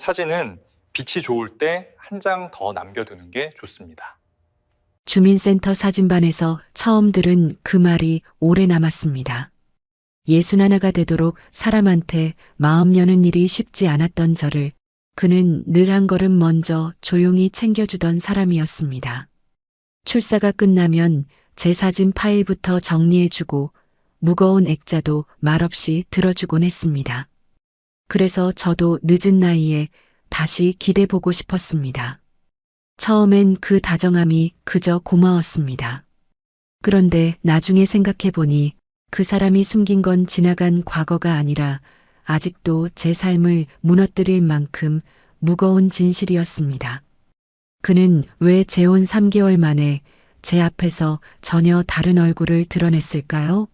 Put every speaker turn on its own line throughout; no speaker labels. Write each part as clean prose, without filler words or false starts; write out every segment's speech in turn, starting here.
사진은 빛이 좋을 때 한 장 더 남겨두는 게 좋습니다.
주민센터 사진반에서 처음 들은 그 말이 오래 남았습니다. 61가 되도록 사람한테 마음 여는 일이 쉽지 않았던 저를 그는 늘 한 걸음 먼저 조용히 챙겨주던 사람이었습니다. 출사가 끝나면 제 사진 파일부터 정리해주고 무거운 액자도 말없이 들어주곤 했습니다. 그래서 저도 늦은 나이에 다시 기대보고 싶었습니다. 처음엔 그 다정함이 그저 고마웠습니다. 그런데 나중에 생각해보니 그 사람이 숨긴 건 지나간 과거가 아니라 아직도 제 삶을 무너뜨릴 만큼 무거운 진실이었습니다. 그는 왜 재혼 3개월 만에 제 앞에서 전혀 다른 얼굴을 드러냈을까요?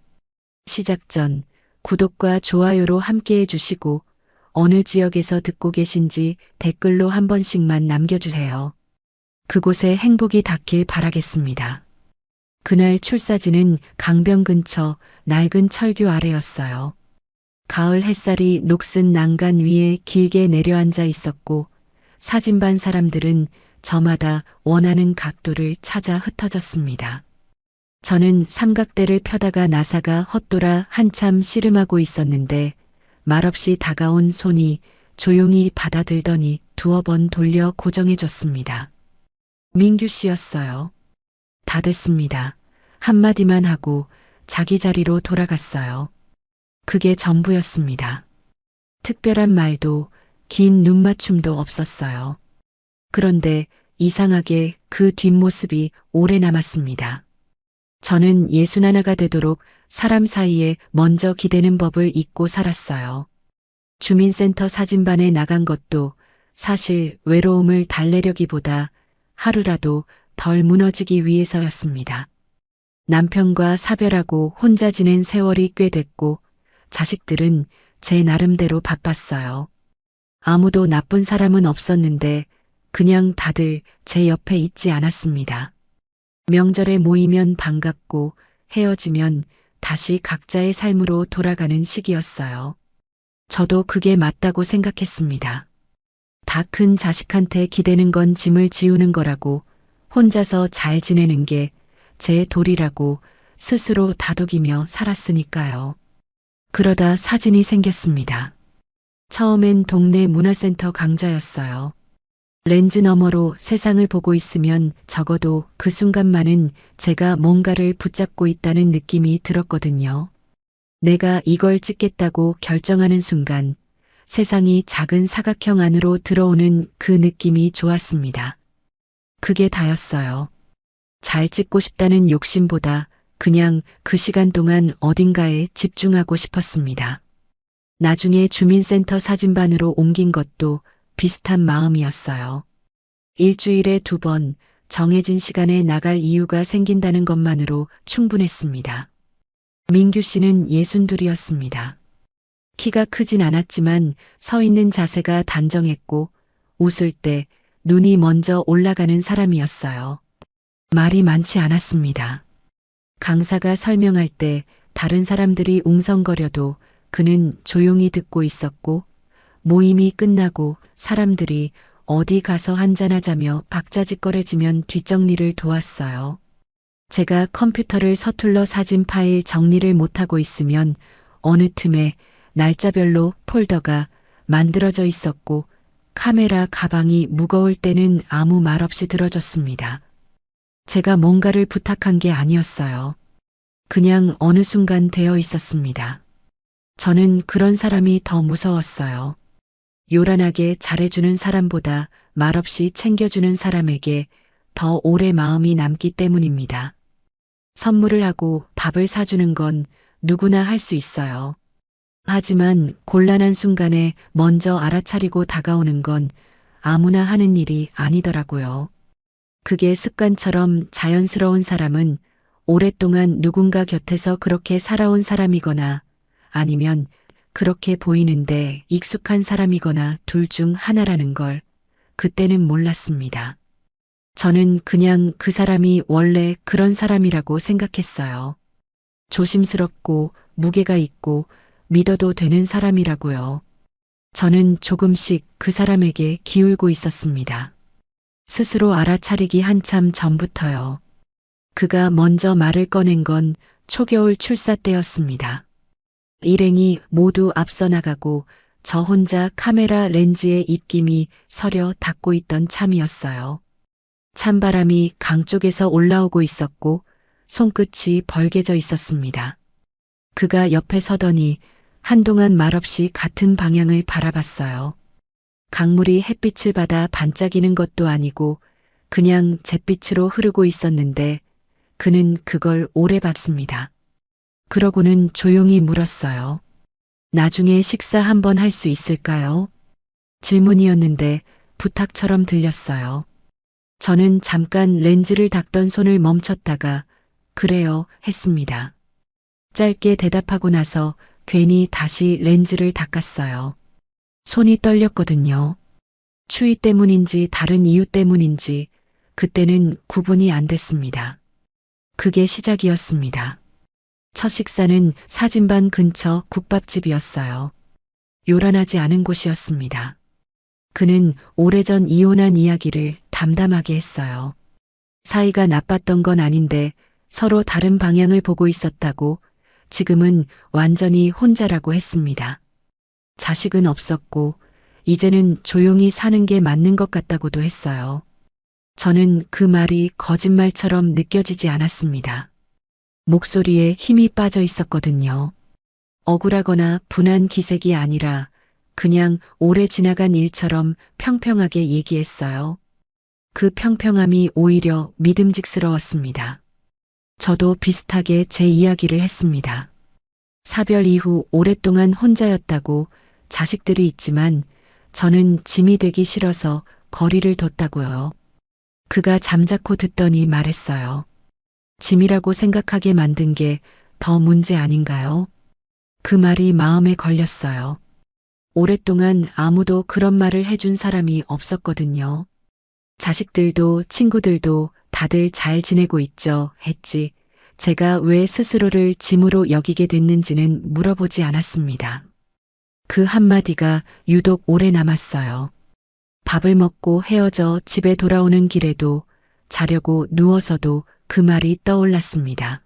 시작 전 구독과 좋아요로 함께 해주시고 어느 지역에서 듣고 계신지 댓글로 한 번씩만 남겨주세요. 그곳에 행복이 닿길 바라겠습니다. 그날 출사지는 강변 근처 낡은 철교 아래였어요. 가을 햇살이 녹슨 난간 위에 길게 내려앉아 있었고 사진반 사람들은 저마다 원하는 각도를 찾아 흩어졌습니다. 저는 삼각대를 펴다가 나사가 헛돌아 한참 씨름하고 있었는데 말없이 다가온 손이 조용히 받아들더니 두어 번 돌려 고정해줬습니다. 민규 씨였어요. 다 됐습니다. 한마디만 하고 자기 자리로 돌아갔어요. 그게 전부였습니다. 특별한 말도 긴 눈맞춤도 없었어요. 그런데 이상하게 그 뒷모습이 오래 남았습니다. 저는 61가 되도록 사람 사이에 먼저 기대는 법을 잊고 살았어요. 주민센터 사진반에 나간 것도 사실 외로움을 달래려기보다 하루라도 덜 무너지기 위해서였습니다. 남편과 사별하고 혼자 지낸 세월이 꽤 됐고 자식들은 제 나름대로 바빴어요. 아무도 나쁜 사람은 없었는데 그냥 다들 제 옆에 있지 않았습니다. 명절에 모이면 반갑고 헤어지면 다시 각자의 삶으로 돌아가는 시기였어요. 저도 그게 맞다고 생각했습니다. 다 큰 자식한테 기대는 건 짐을 지우는 거라고 혼자서 잘 지내는 게 제 도리라고 스스로 다독이며 살았으니까요. 그러다 사진이 생겼습니다. 처음엔 동네 문화센터 강좌였어요. 렌즈 너머로 세상을 보고 있으면 적어도 그 순간만은 제가 뭔가를 붙잡고 있다는 느낌이 들었거든요. 내가 이걸 찍겠다고 결정하는 순간 세상이 작은 사각형 안으로 들어오는 그 느낌이 좋았습니다. 그게 다였어요. 잘 찍고 싶다는 욕심보다 그냥 그 시간 동안 어딘가에 집중하고 싶었습니다. 나중에 주민센터 사진반으로 옮긴 것도 비슷한 마음이었어요. 일주일에 2번 정해진 시간에 나갈 이유가 생긴다는 것만으로 충분했습니다. 민규 씨는 62이었습니다. 키가 크진 않았지만 서 있는 자세가 단정했고 웃을 때 눈이 먼저 올라가는 사람이었어요. 말이 많지 않았습니다. 강사가 설명할 때 다른 사람들이 웅성거려도 그는 조용히 듣고 있었고 모임이 끝나고 사람들이 어디 가서 한잔하자며 박자짓거려지면 뒷정리를 도왔어요. 제가 컴퓨터를 서툴러 사진 파일 정리를 못하고 있으면 어느 틈에 날짜별로 폴더가 만들어져 있었고 카메라 가방이 무거울 때는 아무 말 없이 들어줬습니다. 제가 뭔가를 부탁한 게 아니었어요. 그냥 어느 순간 되어 있었습니다. 저는 그런 사람이 더 무서웠어요. 요란하게 잘해주는 사람보다 말없이 챙겨주는 사람에게 더 오래 마음이 남기 때문입니다. 선물을 하고 밥을 사주는 건 누구나 할 수 있어요. 하지만 곤란한 순간에 먼저 알아차리고 다가오는 건 아무나 하는 일이 아니더라고요. 그게 습관처럼 자연스러운 사람은 오랫동안 누군가 곁에서 그렇게 살아온 사람이거나 아니면 그렇게 보이는데 익숙한 사람이거나 둘 중 하나라는 걸 그때는 몰랐습니다. 저는 그냥 그 사람이 원래 그런 사람이라고 생각했어요. 조심스럽고 무게가 있고 믿어도 되는 사람이라고요. 저는 조금씩 그 사람에게 기울고 있었습니다. 스스로 알아차리기 한참 전부터요. 그가 먼저 말을 꺼낸 건 초겨울 출사 때였습니다. 일행이 모두 앞서 나가고 저 혼자 카메라 렌즈의 입김이 서려 닿고 있던 참이었어요. 찬바람이 강 쪽에서 올라오고 있었고 손끝이 벌개져 있었습니다. 그가 옆에 서더니 한동안 말없이 같은 방향을 바라봤어요. 강물이 햇빛을 받아 반짝이는 것도 아니고 그냥 잿빛으로 흐르고 있었는데 그는 그걸 오래 봤습니다. 그러고는 조용히 물었어요. 나중에 식사 한번 할 수 있을까요? 질문이었는데 부탁처럼 들렸어요. 저는 잠깐 렌즈를 닦던 손을 멈췄다가 그래요 했습니다. 짧게 대답하고 나서 괜히 다시 렌즈를 닦았어요. 손이 떨렸거든요. 추위 때문인지 다른 이유 때문인지 그때는 구분이 안 됐습니다. 그게 시작이었습니다. 첫 식사는 사진반 근처 국밥집이었어요. 요란하지 않은 곳이었습니다. 그는 오래전 이혼한 이야기를 담담하게 했어요. 사이가 나빴던 건 아닌데 서로 다른 방향을 보고 있었다고 지금은 완전히 혼자라고 했습니다. 자식은 없었고 이제는 조용히 사는 게 맞는 것 같다고도 했어요. 저는 그 말이 거짓말처럼 느껴지지 않았습니다. 목소리에 힘이 빠져 있었거든요. 억울하거나 분한 기색이 아니라 그냥 오래 지나간 일처럼 평평하게 얘기했어요. 그 평평함이 오히려 믿음직스러웠습니다. 저도 비슷하게 제 이야기를 했습니다. 사별 이후 오랫동안 혼자였다고 자식들이 있지만 저는 짐이 되기 싫어서 거리를 뒀다고요. 그가 잠자코 듣더니 말했어요. 짐이라고 생각하게 만든 게 더 문제 아닌가요? 그 말이 마음에 걸렸어요. 오랫동안 아무도 그런 말을 해준 사람이 없었거든요. 자식들도 친구들도 다들 잘 지내고 있죠 했지 제가 왜 스스로를 짐으로 여기게 됐는지는 물어보지 않았습니다. 그 한마디가 유독 오래 남았어요. 밥을 먹고 헤어져 집에 돌아오는 길에도 자려고 누워서도 그 말이 떠올랐습니다.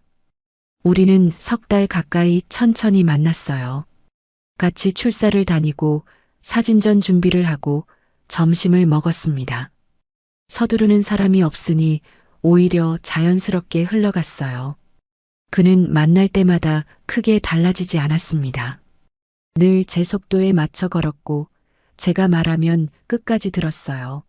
우리는 3달 가까이 천천히 만났어요. 같이 출사를 다니고 사진전 준비를 하고 점심을 먹었습니다. 서두르는 사람이 없으니 오히려 자연스럽게 흘러갔어요. 그는 만날 때마다 크게 달라지지 않았습니다. 늘 제 속도에 맞춰 걸었고 제가 말하면 끝까지 들었어요.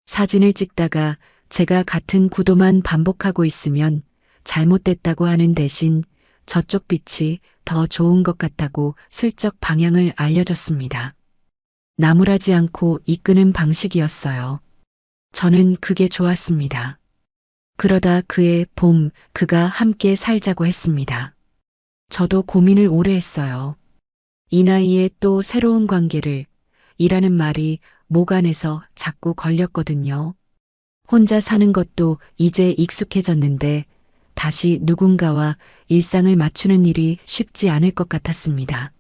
사진을 찍다가 제가 같은 구도만 반복하고 있으면 잘못됐다고 하는 대신 저쪽 빛이 더 좋은 것 같다고 슬쩍 방향을 알려줬습니다. 나무라지 않고 이끄는 방식이었어요. 저는 그게 좋았습니다. 그러다 그의 봄, 그가 함께 살자고 했습니다. 저도 고민을 오래 했어요. 이 나이에 또 새로운 관계를, 이라는 말이 목 안에서 자꾸 걸렸거든요. 혼자 사는 것도 이제 익숙해졌는데 다시 누군가와 일상을 맞추는 일이 쉽지 않을 것 같았습니다.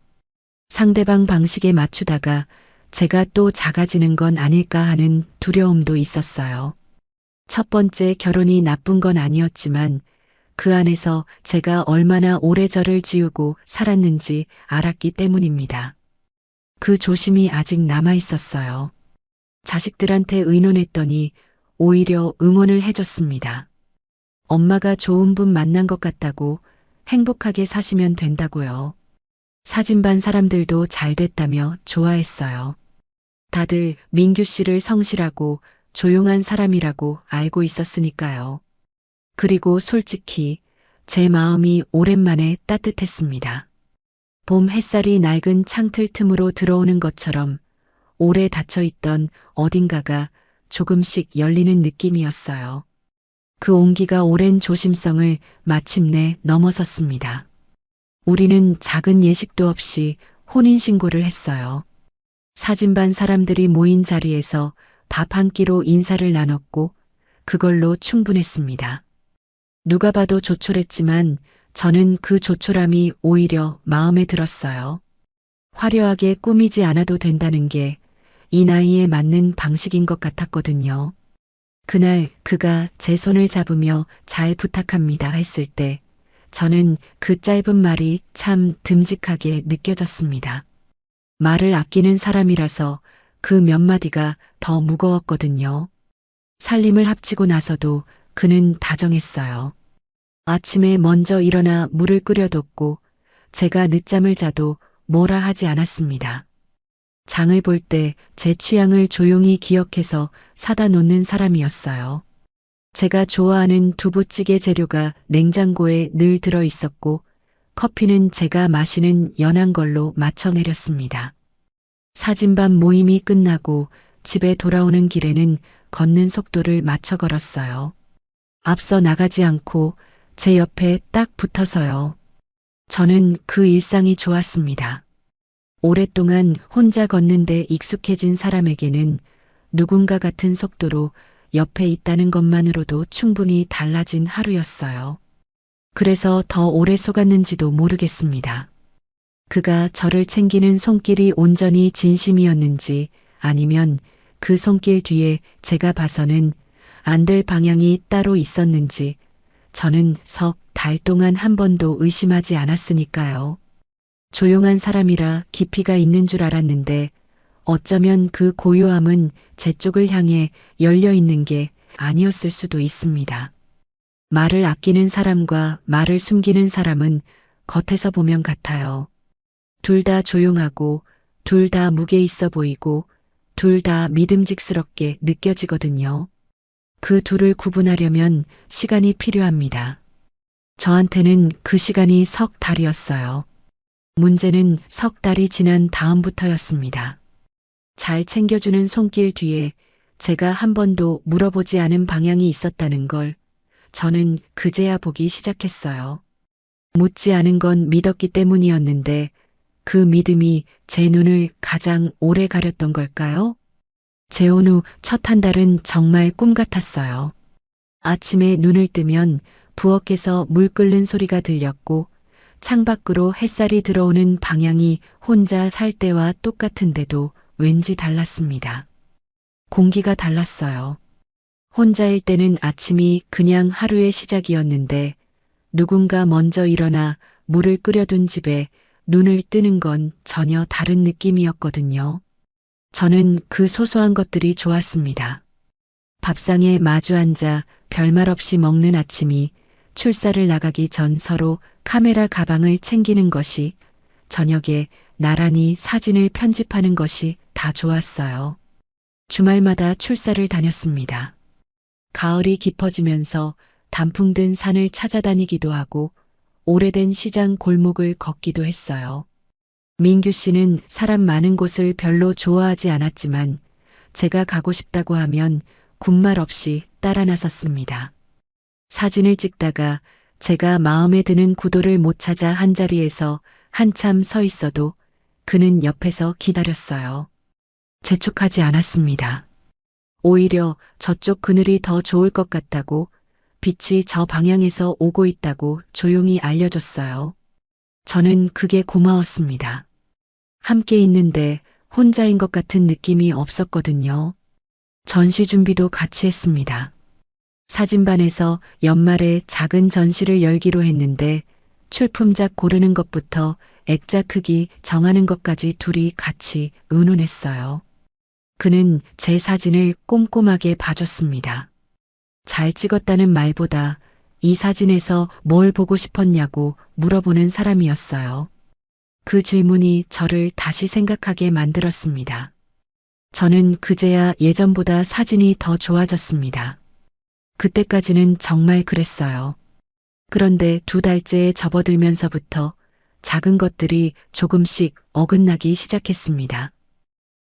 상대방 방식에 맞추다가 제가 또 작아지는 건 아닐까 하는 두려움도 있었어요. 첫 번째 결혼이 나쁜 건 아니었지만 그 안에서 제가 얼마나 오래 저를 지우고 살았는지 알았기 때문입니다. 그 조심이 아직 남아 있었어요. 자식들한테 의논했더니 오히려 응원을 해줬습니다. 엄마가 좋은 분 만난 것 같다고 행복하게 사시면 된다고요. 사진반 사람들도 잘 됐다며 좋아했어요. 다들 민규 씨를 성실하고 조용한 사람이라고 알고 있었으니까요. 그리고 솔직히 제 마음이 오랜만에 따뜻했습니다. 봄 햇살이 낡은 창틀 틈으로 들어오는 것처럼 오래 닫혀있던 어딘가가 조금씩 열리는 느낌이었어요. 그 온기가 오랜 조심성을 마침내 넘어섰습니다. 우리는 작은 예식도 없이 혼인신고를 했어요. 사진반 사람들이 모인 자리에서 밥 한 끼로 인사를 나눴고 그걸로 충분했습니다. 누가 봐도 조촐했지만 저는 그 조촐함이 오히려 마음에 들었어요. 화려하게 꾸미지 않아도 된다는 게 이 나이에 맞는 방식인 것 같았거든요. 그날 그가 제 손을 잡으며 잘 부탁합니다 했을 때 저는 그 짧은 말이 참 듬직하게 느껴졌습니다. 말을 아끼는 사람이라서 그 몇 마디가 더 무거웠거든요. 살림을 합치고 나서도 그는 다정했어요. 아침에 먼저 일어나 물을 끓여뒀고 제가 늦잠을 자도 뭐라 하지 않았습니다. 장을 볼 때 제 취향을 조용히 기억해서 사다 놓는 사람이었어요. 제가 좋아하는 두부찌개 재료가 냉장고에 늘 들어 있었고 커피는 제가 마시는 연한 걸로 맞춰 내렸습니다. 사진반 모임이 끝나고 집에 돌아오는 길에는 걷는 속도를 맞춰 걸었어요. 앞서 나가지 않고 제 옆에 딱 붙어서요. 저는 그 일상이 좋았습니다. 오랫동안 혼자 걷는데 익숙해진 사람에게는 누군가 같은 속도로 옆에 있다는 것만으로도 충분히 달라진 하루였어요. 그래서 더 오래 속았는지도 모르겠습니다. 그가 저를 챙기는 손길이 온전히 진심이었는지 아니면 그 손길 뒤에 제가 봐서는 안 될 방향이 따로 있었는지 저는 석 달 동안 한 번도 의심하지 않았으니까요. 조용한 사람이라 깊이가 있는 줄 알았는데 어쩌면 그 고요함은 제 쪽을 향해 열려 있는 게 아니었을 수도 있습니다. 말을 아끼는 사람과 말을 숨기는 사람은 겉에서 보면 같아요. 둘 다 조용하고 둘 다 무게 있어 보이고 둘 다 믿음직스럽게 느껴지거든요. 그 둘을 구분하려면 시간이 필요합니다. 저한테는 그 시간이 석 달이었어요. 문제는 석 달이 지난 다음부터였습니다. 잘 챙겨주는 손길 뒤에 제가 한 번도 물어보지 않은 방향이 있었다는 걸 저는 그제야 보기 시작했어요. 묻지 않은 건 믿었기 때문이었는데 그 믿음이 제 눈을 가장 오래 가렸던 걸까요? 재혼 후 첫 한 달은 정말 꿈 같았어요. 아침에 눈을 뜨면 부엌에서 물 끓는 소리가 들렸고 창밖으로 햇살이 들어오는 방향이 혼자 살 때와 똑같은데도 왠지 달랐습니다. 공기가 달랐어요. 혼자일 때는 아침이 그냥 하루의 시작이었는데 누군가 먼저 일어나 물을 끓여둔 집에 눈을 뜨는 건 전혀 다른 느낌이었거든요. 저는 그 소소한 것들이 좋았습니다. 밥상에 마주 앉아 별말 없이 먹는 아침이, 출사를 나가기 전 서로 카메라 가방을 챙기는 것이, 저녁에 나란히 사진을 편집하는 것이 다 좋았어요. 주말마다 출사를 다녔습니다. 가을이 깊어지면서 단풍 든 산을 찾아다니기도 하고 오래된 시장 골목을 걷기도 했어요. 민규 씨는 사람 많은 곳을 별로 좋아하지 않았지만 제가 가고 싶다고 하면 군말 없이 따라 나섰습니다. 사진을 찍다가 제가 마음에 드는 구도를 못 찾아 한자리에서 한참 서 있어도 그는 옆에서 기다렸어요. 재촉하지 않았습니다. 오히려 저쪽 그늘이 더 좋을 것 같다고, 빛이 저 방향에서 오고 있다고 조용히 알려줬어요. 저는 그게 고마웠습니다. 함께 있는데 혼자인 것 같은 느낌이 없었거든요. 전시 준비도 같이 했습니다. 사진반에서 연말에 작은 전시를 열기로 했는데 출품작 고르는 것부터 액자 크기 정하는 것까지 둘이 같이 의논했어요. 그는 제 사진을 꼼꼼하게 봐줬습니다. 잘 찍었다는 말보다 이 사진에서 뭘 보고 싶었냐고 물어보는 사람이었어요. 그 질문이 저를 다시 생각하게 만들었습니다. 저는 그제야 예전보다 사진이 더 좋아졌습니다. 그때까지는 정말 그랬어요. 그런데 2달째에 접어들면서부터 작은 것들이 조금씩 어긋나기 시작했습니다.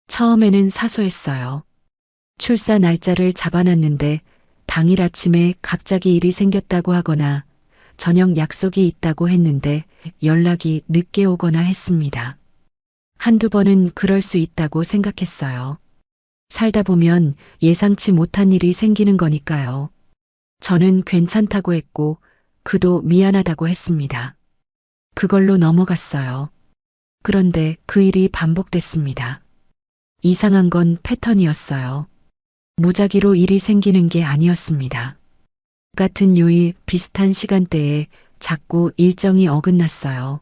처음에는 사소했어요. 출사 날짜를 잡아놨는데 당일 아침에 갑자기 일이 생겼다고 하거나 저녁 약속이 있다고 했는데 연락이 늦게 오거나 했습니다. 한두 번은 그럴 수 있다고 생각했어요. 살다 보면 예상치 못한 일이 생기는 거니까요. 저는 괜찮다고 했고 그도 미안하다고 했습니다. 그걸로 넘어갔어요. 그런데 그 일이 반복됐습니다. 이상한 건 패턴이었어요. 무작위로 일이 생기는 게 아니었습니다. 같은 요일 비슷한 시간대에 자꾸 일정이 어긋났어요.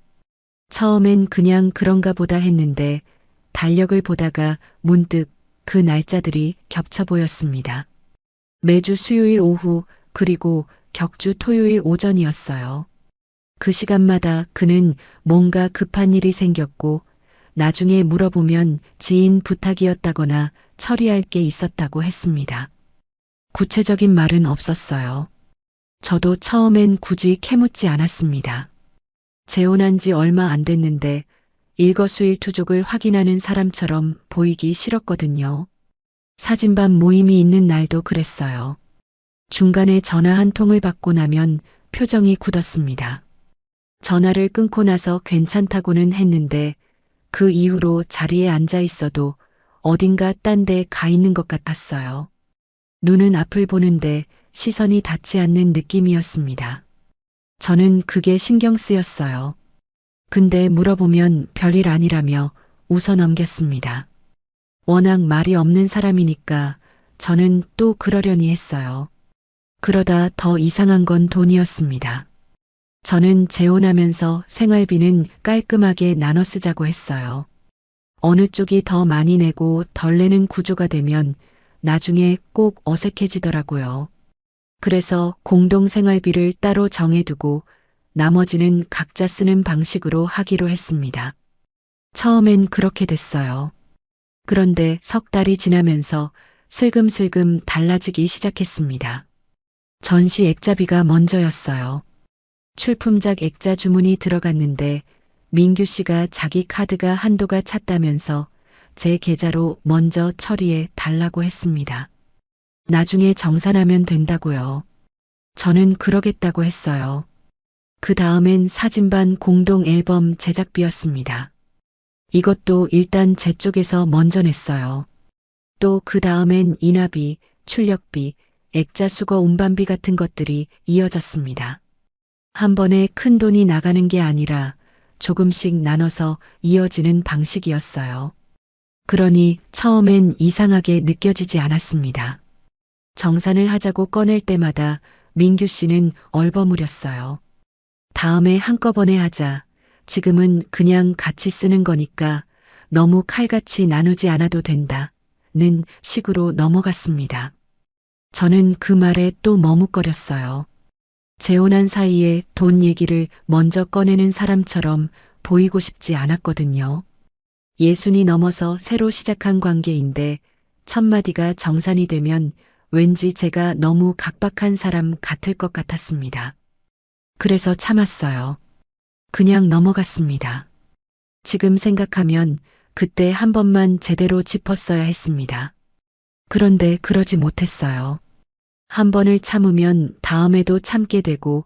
처음엔 그냥 그런가 보다 했는데 달력을 보다가 문득 그 날짜들이 겹쳐 보였습니다. 매주 수요일 오후 그리고 격주 토요일 오전이었어요. 그 시간마다 그는 뭔가 급한 일이 생겼고 나중에 물어보면 지인 부탁이었다거나 처리할 게 있었다고 했습니다. 구체적인 말은 없었어요. 저도 처음엔 굳이 캐묻지 않았습니다. 재혼한 지 얼마 안 됐는데 일거수일투족을 확인하는 사람처럼 보이기 싫었거든요. 사진반 모임이 있는 날도 그랬어요. 중간에 전화 한 통을 받고 나면 표정이 굳었습니다. 전화를 끊고 나서 괜찮다고는 했는데 그 이후로 자리에 앉아 있어도 어딘가 딴 데 가 있는 것 같았어요. 눈은 앞을 보는데 시선이 닿지 않는 느낌이었습니다. 저는 그게 신경 쓰였어요. 근데 물어보면 별일 아니라며 웃어 넘겼습니다. 워낙 말이 없는 사람이니까 저는 또 그러려니 했어요. 그러다 더 이상한 건 돈이었습니다. 저는 재혼하면서 생활비는 깔끔하게 나눠 쓰자고 했어요. 어느 쪽이 더 많이 내고 덜 내는 구조가 되면 나중에 꼭 어색해지더라고요. 그래서 공동 생활비를 따로 정해두고 나머지는 각자 쓰는 방식으로 하기로 했습니다. 처음엔 그렇게 됐어요. 그런데 석 달이 지나면서 슬금슬금 달라지기 시작했습니다. 전시 액자비가 먼저였어요. 출품작 액자 주문이 들어갔는데 민규 씨가 자기 카드가 한도가 찼다면서 제 계좌로 먼저 처리해 달라고 했습니다. 나중에 정산하면 된다고요. 저는 그러겠다고 했어요. 그 다음엔 사진반 공동 앨범 제작비였습니다. 이것도 일단 제 쪽에서 먼저 냈어요. 또 그 다음엔 인화비, 출력비, 액자 수거 운반비 같은 것들이 이어졌습니다. 한 번에 큰 돈이 나가는 게 아니라 조금씩 나눠서 이어지는 방식이었어요. 그러니 처음엔 이상하게 느껴지지 않았습니다. 정산을 하자고 꺼낼 때마다 민규 씨는 얼버무렸어요. 다음에 한꺼번에 하자. 지금은 그냥 같이 쓰는 거니까 너무 칼같이 나누지 않아도 된다. 는 식으로 넘어갔습니다. 저는 그 말에 또 머뭇거렸어요. 재혼한 사이에 돈 얘기를 먼저 꺼내는 사람처럼 보이고 싶지 않았거든요. 예순이 넘어서 새로 시작한 관계인데 첫마디가 정산이 되면 왠지 제가 너무 각박한 사람 같을 것 같았습니다. 그래서 참았어요. 그냥 넘어갔습니다. 지금 생각하면 그때 한 번만 제대로 짚었어야 했습니다. 그런데 그러지 못했어요. 한 번을 참으면 다음에도 참게 되고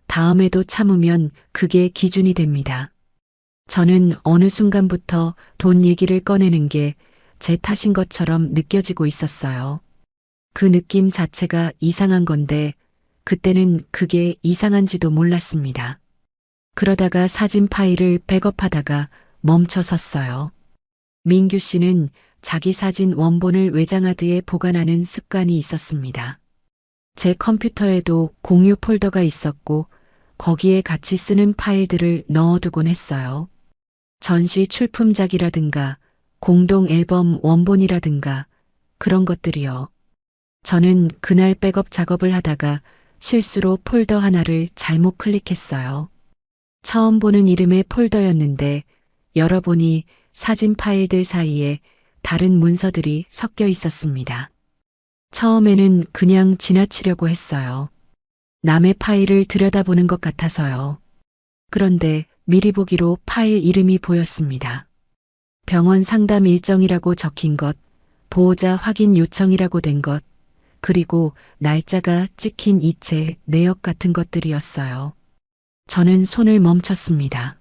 다음에도 참으면 그게 기준이 됩니다. 저는 어느 순간부터 돈 얘기를 꺼내는 게 제 탓인 것처럼 느껴지고 있었어요. 그 느낌 자체가 이상한 건데 그때는 그게 이상한지도 몰랐습니다. 그러다가 사진 파일을 백업하다가 멈춰 섰어요. 민규 씨는 자기 사진 원본을 외장하드에 보관하는 습관이 있었습니다. 제 컴퓨터에도 공유 폴더가 있었고 거기에 같이 쓰는 파일들을 넣어두곤 했어요. 전시 출품작이라든가 공동 앨범 원본이라든가 그런 것들이요. 저는 그날 백업 작업을 하다가 실수로 폴더 하나를 잘못 클릭했어요. 처음 보는 이름의 폴더였는데 열어보니 사진 파일들 사이에 다른 문서들이 섞여 있었습니다. 처음에는 그냥 지나치려고 했어요. 남의 파일을 들여다보는 것 같아서요. 그런데 미리 보기로 파일 이름이 보였습니다. 병원 상담 일정이라고 적힌 것, 보호자 확인 요청이라고 된 것, 그리고 날짜가 찍힌 이체, 내역 같은 것들이었어요. 저는 손을 멈췄습니다.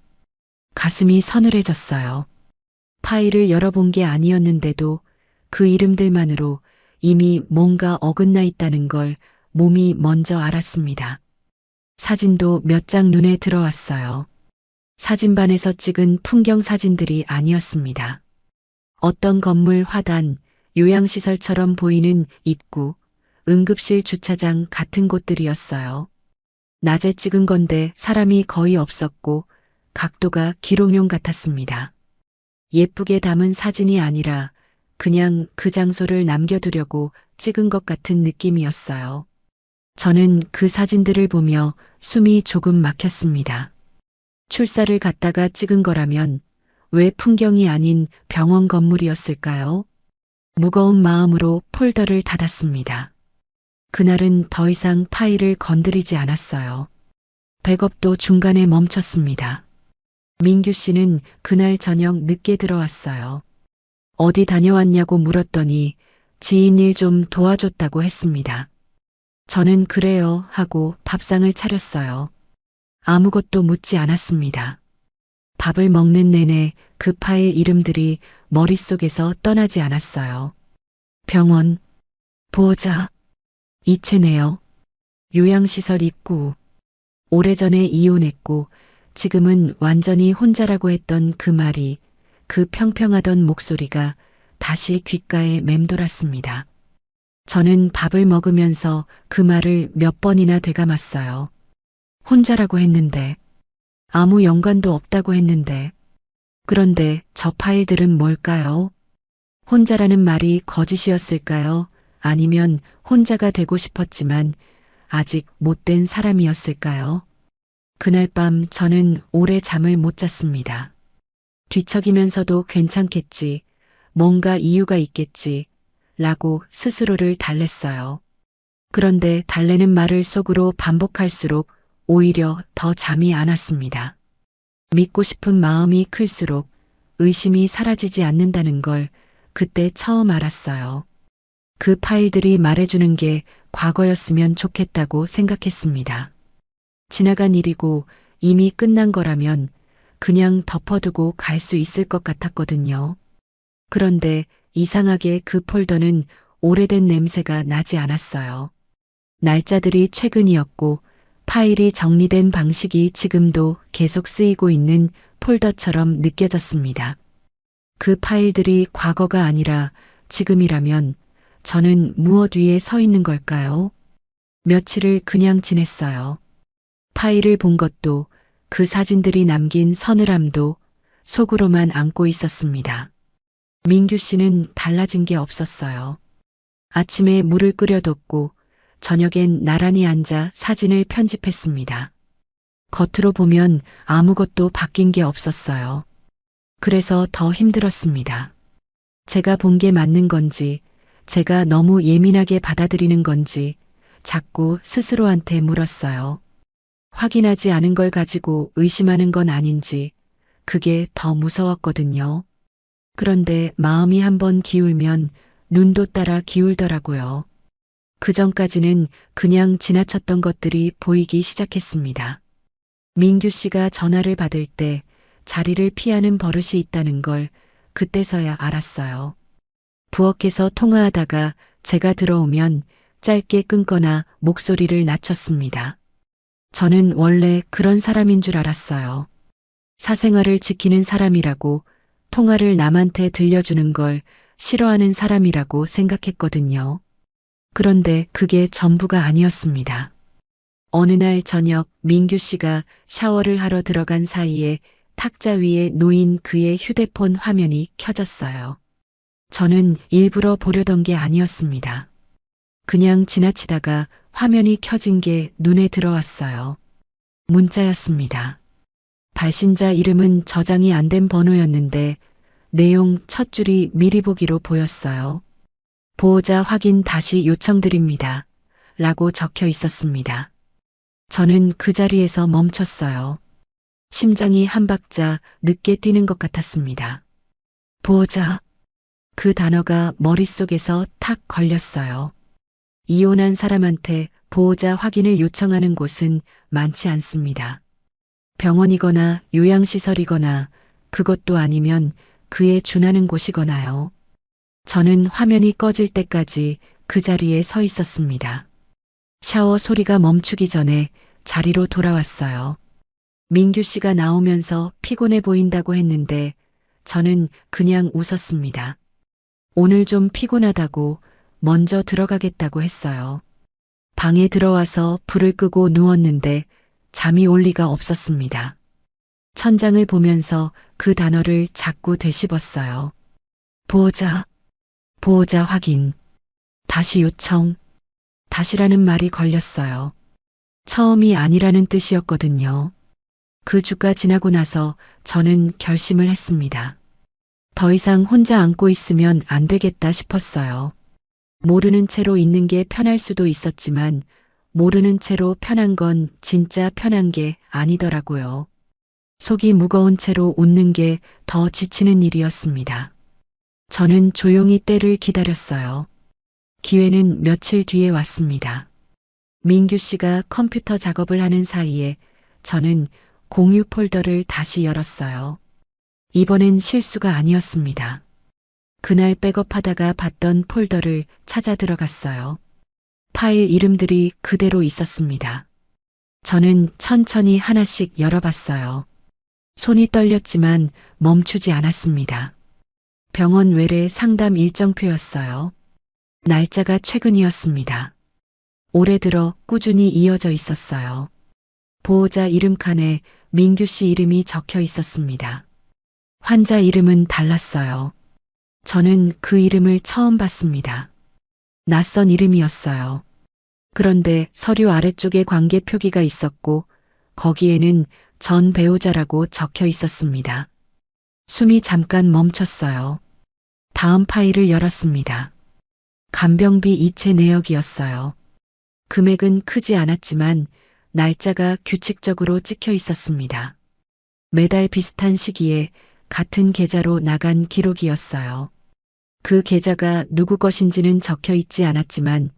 가슴이 서늘해졌어요. 파일을 열어본 게 아니었는데도 그 이름들만으로 이미 뭔가 어긋나 있다는 걸 몸이 먼저 알았습니다. 사진도 몇 장 눈에 들어왔어요. 사진반에서 찍은 풍경 사진들이 아니었습니다. 어떤 건물 화단, 요양시설처럼 보이는 입구, 응급실 주차장 같은 곳들이었어요. 낮에 찍은 건데 사람이 거의 없었고 각도가 기록용 같았습니다. 예쁘게 담은 사진이 아니라 그냥 그 장소를 남겨두려고 찍은 것 같은 느낌이었어요. 저는 그 사진들을 보며 숨이 조금 막혔습니다. 출사를 갔다가 찍은 거라면 왜 풍경이 아닌 병원 건물이었을까요? 무거운 마음으로 폴더를 닫았습니다. 그날은 더 이상 파일을 건드리지 않았어요. 백업도 중간에 멈췄습니다. 민규 씨는 그날 저녁 늦게 들어왔어요. 어디 다녀왔냐고 물었더니 지인 일 좀 도와줬다고 했습니다. 저는 그래요 하고 밥상을 차렸어요. 아무것도 묻지 않았습니다. 밥을 먹는 내내 그 파일 이름들이 머릿속에서 떠나지 않았어요. 병원, 보호자, 이체네요. 요양시설 입구. 오래전에 이혼했고 지금은 완전히 혼자라고 했던 그 말이, 그 평평하던 목소리가 다시 귓가에 맴돌았습니다. 저는 밥을 먹으면서 그 말을 몇 번이나 되감았어요. 혼자라고 했는데, 아무 연관도 없다고 했는데, 그런데 저 파일들은 뭘까요? 혼자라는 말이 거짓이었을까요? 아니면 혼자가 되고 싶었지만 아직 못된 사람이었을까요? 그날 밤 저는 오래 잠을 못 잤습니다. 뒤척이면서도 괜찮겠지, 뭔가 이유가 있겠지, 라고 스스로를 달랬어요. 그런데 달래는 말을 속으로 반복할수록 오히려 더 잠이 안 왔습니다. 믿고 싶은 마음이 클수록 의심이 사라지지 않는다는 걸 그때 처음 알았어요. 그 파일들이 말해주는 게 과거였으면 좋겠다고 생각했습니다. 지나간 일이고 이미 끝난 거라면 그냥 덮어두고 갈 수 있을 것 같았거든요. 그런데 이상하게 그 폴더는 오래된 냄새가 나지 않았어요. 날짜들이 최근이었고 파일이 정리된 방식이 지금도 계속 쓰이고 있는 폴더처럼 느껴졌습니다. 그 파일들이 과거가 아니라 지금이라면 저는 무엇 위에 서 있는 걸까요? 며칠을 그냥 지냈어요. 파일을 본 것도, 그 사진들이 남긴 서늘함도 속으로만 안고 있었습니다. 민규 씨는 달라진 게 없었어요. 아침에 물을 끓여뒀고 저녁엔 나란히 앉아 사진을 편집했습니다. 겉으로 보면 아무것도 바뀐 게 없었어요. 그래서 더 힘들었습니다. 제가 본 게 맞는 건지, 제가 너무 예민하게 받아들이는 건지 자꾸 스스로한테 물었어요. 확인하지 않은 걸 가지고 의심하는 건 아닌지, 그게 더 무서웠거든요. 그런데 마음이 한번 기울면 눈도 따라 기울더라고요. 그 전까지는 그냥 지나쳤던 것들이 보이기 시작했습니다. 민규 씨가 전화를 받을 때 자리를 피하는 버릇이 있다는 걸 그때서야 알았어요. 부엌에서 통화하다가 제가 들어오면 짧게 끊거나 목소리를 낮췄습니다. 저는 원래 그런 사람인 줄 알았어요. 사생활을 지키는 사람이라고, 통화를 남한테 들려주는 걸 싫어하는 사람이라고 생각했거든요. 그런데 그게 전부가 아니었습니다. 어느 날 저녁 민규 씨가 샤워를 하러 들어간 사이에 탁자 위에 놓인 그의 휴대폰 화면이 켜졌어요. 저는 일부러 보려던 게 아니었습니다. 그냥 지나치다가 화면이 켜진 게 눈에 들어왔어요. 문자였습니다. 발신자 이름은 저장이 안 된 번호였는데 내용 첫 줄이 미리 보기로 보였어요. 보호자 확인 다시 요청드립니다. 라고 적혀 있었습니다. 저는 그 자리에서 멈췄어요. 심장이 한 박자 늦게 뛰는 것 같았습니다. 보호자. 그 단어가 머릿속에서 탁 걸렸어요. 이혼한 사람한테 보호자 확인을 요청하는 곳은 많지 않습니다. 병원이거나 요양시설이거나 그것도 아니면 그에 준하는 곳이거나요. 저는 화면이 꺼질 때까지 그 자리에 서 있었습니다. 샤워 소리가 멈추기 전에 자리로 돌아왔어요. 민규 씨가 나오면서 피곤해 보인다고 했는데 저는 그냥 웃었습니다. 오늘 좀 피곤하다고 먼저 들어가겠다고 했어요. 방에 들어와서 불을 끄고 누웠는데 잠이 올 리가 없었습니다. 천장을 보면서 그 단어를 자꾸 되씹었어요. 보호자, 보호자 확인, 다시 요청, 다시라는 말이 걸렸어요. 처음이 아니라는 뜻이었거든요. 그 주가 지나고 나서 저는 결심을 했습니다. 더 이상 혼자 안고 있으면 안 되겠다 싶었어요. 모르는 채로 있는 게 편할 수도 있었지만 모르는 채로 편한 건 진짜 편한 게 아니더라고요. 속이 무거운 채로 웃는 게 더 지치는 일이었습니다. 저는 조용히 때를 기다렸어요. 기회는 며칠 뒤에 왔습니다. 민규 씨가 컴퓨터 작업을 하는 사이에 저는 공유 폴더를 다시 열었어요. 이번엔 실수가 아니었습니다. 그날 백업하다가 봤던 폴더를 찾아 들어갔어요. 파일 이름들이 그대로 있었습니다. 저는 천천히 하나씩 열어봤어요. 손이 떨렸지만 멈추지 않았습니다. 병원 외래 상담 일정표였어요. 날짜가 최근이었습니다. 올해 들어 꾸준히 이어져 있었어요. 보호자 이름 칸에 민규 씨 이름이 적혀 있었습니다. 환자 이름은 달랐어요. 저는 그 이름을 처음 봤습니다. 낯선 이름이었어요. 그런데 서류 아래쪽에 관계 표기가 있었고 거기에는 전 배우자라고 적혀 있었습니다. 숨이 잠깐 멈췄어요. 다음 파일을 열었습니다. 간병비 이체 내역이었어요. 금액은 크지 않았지만 날짜가 규칙적으로 찍혀 있었습니다. 매달 비슷한 시기에 같은 계좌로 나간 기록이었어요. 그 계좌가 누구 것인지는 적혀 있지 않았지만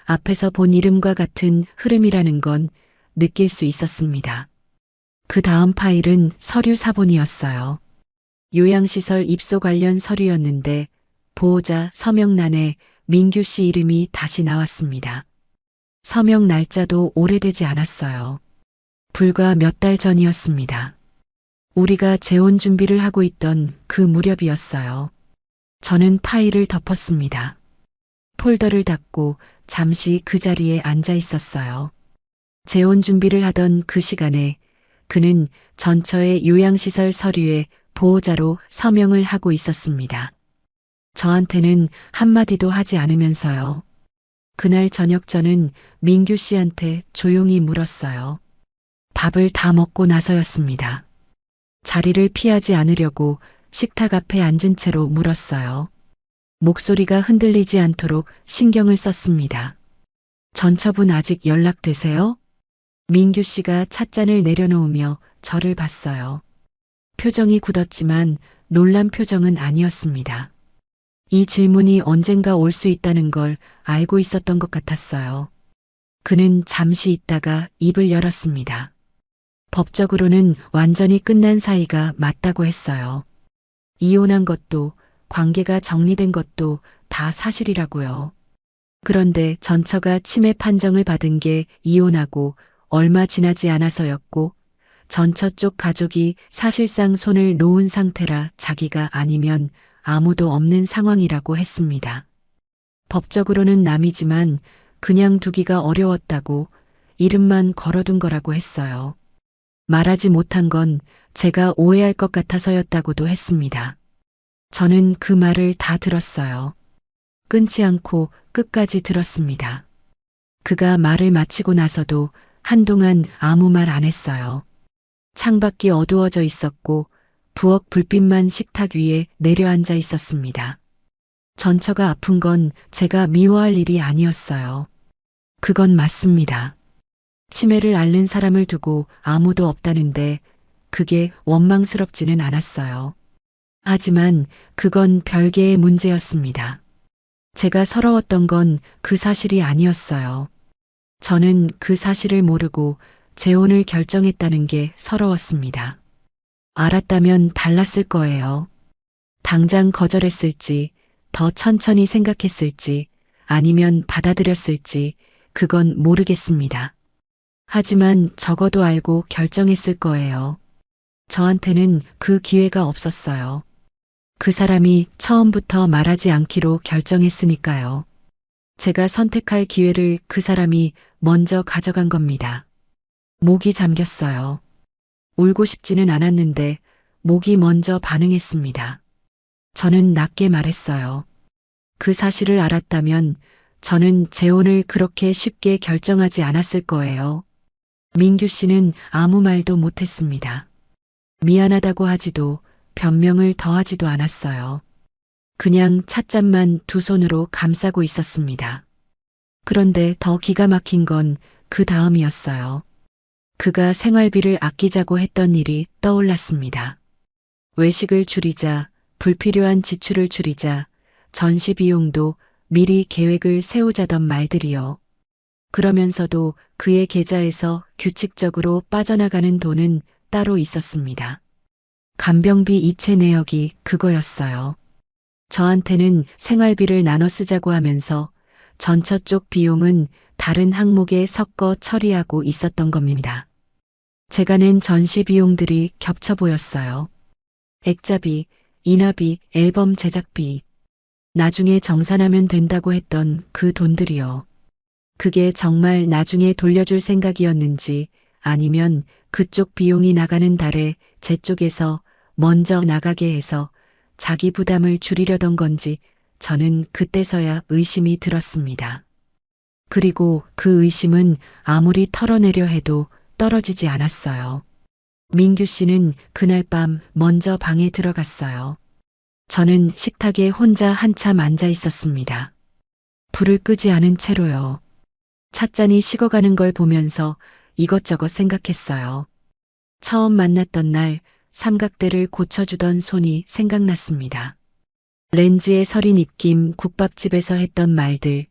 앞에서 본 이름과 같은 흐름이라는 건 느낄 수 있었습니다. 그 다음 파일은 서류 사본이었어요. 요양시설 입소 관련 서류였는데 보호자 서명란에 민규 씨 이름이 다시 나왔습니다. 서명 날짜도 오래되지 않았어요. 불과 몇 달 전이었습니다. 우리가 재혼 준비를 하고 있던 그 무렵이었어요. 저는 파일을 덮었습니다. 폴더를 닫고 잠시 그 자리에 앉아 있었어요. 재혼 준비를 하던 그 시간에 그는 전처의 요양시설 서류에 보호자로 서명을 하고 있었습니다. 저한테는 한마디도 하지 않으면서요. 그날 저녁 저는 민규 씨한테 조용히 물었어요. 밥을 다 먹고 나서였습니다. 자리를 피하지 않으려고 식탁 앞에 앉은 채로 물었어요. 목소리가 흔들리지 않도록 신경을 썼습니다. 전처분 아직 연락되세요? 민규 씨가 찻잔을 내려놓으며 저를 봤어요. 표정이 굳었지만 놀란 표정은 아니었습니다. 이 질문이 언젠가 올 수 있다는 걸 알고 있었던 것 같았어요. 그는 잠시 있다가 입을 열었습니다. 법적으로는 완전히 끝난 사이가 맞다고 했어요. 이혼한 것도 관계가 정리된 것도 다 사실이라고요. 그런데 전처가 치매 판정을 받은 게 이혼하고 얼마 지나지 않아서였고 전처 쪽 가족이 사실상 손을 놓은 상태라 자기가 아니면 아무도 없는 상황이라고 했습니다. 법적으로는 남이지만 그냥 두기가 어려웠다고 이름만 걸어둔 거라고 했어요. 말하지 못한 건 제가 오해할 것 같아서였다고도 했습니다. 저는 그 말을 다 들었어요. 끊지 않고 끝까지 들었습니다. 그가 말을 마치고 나서도 한동안 아무 말 안 했어요. 창밖이 어두워져 있었고 부엌 불빛만 식탁 위에 내려앉아 있었습니다. 전처가 아픈 건 제가 미워할 일이 아니었어요. 그건 맞습니다. 치매를 앓는 사람을 두고 아무도 없다는데 그게 원망스럽지는 않았어요. 하지만 그건 별개의 문제였습니다. 제가 서러웠던 건 그 사실이 아니었어요. 저는 그 사실을 모르고 재혼을 결정했다는 게 서러웠습니다. 알았다면 달랐을 거예요. 당장 거절했을지, 더 천천히 생각했을지, 아니면 받아들였을지, 그건 모르겠습니다. 하지만 적어도 알고 결정했을 거예요. 저한테는 그 기회가 없었어요. 그 사람이 처음부터 말하지 않기로 결정했으니까요. 제가 선택할 기회를 그 사람이 먼저 가져간 겁니다. 목이 잠겼어요. 울고 싶지는 않았는데 목이 먼저 반응했습니다. 저는 낮게 말했어요. 그 사실을 알았다면 저는 재혼을 그렇게 쉽게 결정하지 않았을 거예요. 민규 씨는 아무 말도 못했습니다. 미안하다고 하지도 변명을 더하지도 않았어요. 그냥 찻잔만 두 손으로 감싸고 있었습니다. 그런데 더 기가 막힌 건 그 다음이었어요. 그가 생활비를 아끼자고 했던 일이 떠올랐습니다. 외식을 줄이자, 불필요한 지출을 줄이자, 전시 비용도 미리 계획을 세우자던 말들이요. 그러면서도 그의 계좌에서 규칙적으로 빠져나가는 돈은 따로 있었습니다. 간병비 이체 내역이 그거였어요. 저한테는 생활비를 나눠 쓰자고 하면서 전처 쪽 비용은 다른 항목에 섞어 처리하고 있었던 겁니다. 제가 낸 전시 비용들이 겹쳐 보였어요. 액자비, 인화비, 앨범 제작비. 나중에 정산하면 된다고 했던 그 돈들이요. 그게 정말 나중에 돌려줄 생각이었는지 아니면 그쪽 비용이 나가는 달에 제 쪽에서 먼저 나가게 해서 자기 부담을 줄이려던 건지 저는 그때서야 의심이 들었습니다. 그리고 그 의심은 아무리 털어내려 해도 떨어지지 않았어요. 민규 씨는 그날 밤 먼저 방에 들어갔어요. 저는 식탁에 혼자 한참 앉아 있었습니다. 불을 끄지 않은 채로요. 찻잔이 식어가는 걸 보면서 이것저것 생각했어요. 처음 만났던 날 삼각대를 고쳐주던 손이 생각났습니다. 렌즈에 서린 입김 국밥집에서 했던 말들,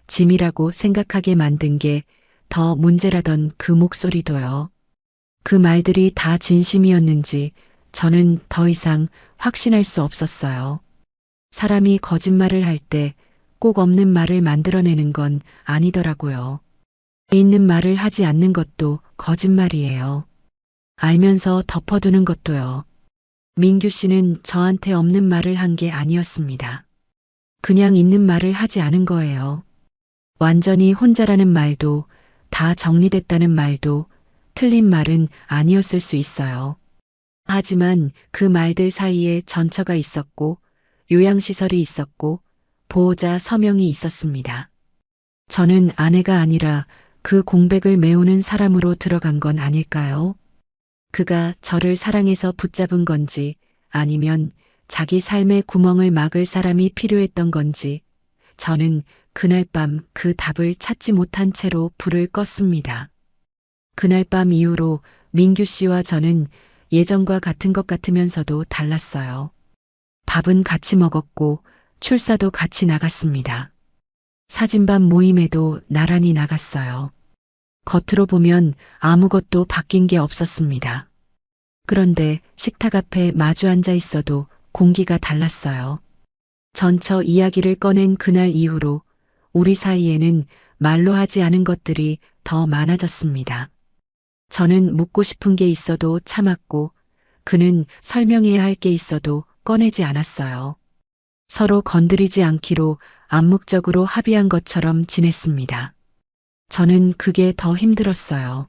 짐이라고 생각하게 만든 게 더 문제라던 그 목소리도요. 그 말들이 다 진심이었는지 저는 더 이상 확신할 수 없었어요. 사람이 거짓말을 할 때 꼭 없는 말을 만들어내는 건 아니더라고요. 있는 말을 하지 않는 것도 거짓말이에요. 알면서 덮어두는 것도요. 민규 씨는 저한테 없는 말을 한 게 아니었습니다. 그냥 있는 말을 하지 않은 거예요. 완전히 혼자라는 말도, 다 정리됐다는 말도, 틀린 말은 아니었을 수 있어요. 하지만 그 말들 사이에 전처가 있었고, 요양시설이 있었고, 보호자 서명이 있었습니다. 저는 아내가 아니라 그 공백을 메우는 사람으로 들어간 건 아닐까요? 그가 저를 사랑해서 붙잡은 건지 아니면 자기 삶의 구멍을 막을 사람이 필요했던 건지 저는 그날 밤 그 답을 찾지 못한 채로 불을 껐습니다. 그날 밤 이후로 민규 씨와 저는 예전과 같은 것 같으면서도 달랐어요. 밥은 같이 먹었고 출사도 같이 나갔습니다. 사진반 모임에도 나란히 나갔어요. 겉으로 보면 아무것도 바뀐 게 없었습니다. 그런데 식탁 앞에 마주 앉아 있어도 공기가 달랐어요. 전처 이야기를 꺼낸 그날 이후로 우리 사이에는 말로 하지 않은 것들이 더 많아졌습니다. 저는 묻고 싶은 게 있어도 참았고 그는 설명해야 할 게 있어도 꺼내지 않았어요. 서로 건드리지 않기로 암묵적으로 합의한 것처럼 지냈습니다. 저는 그게 더 힘들었어요.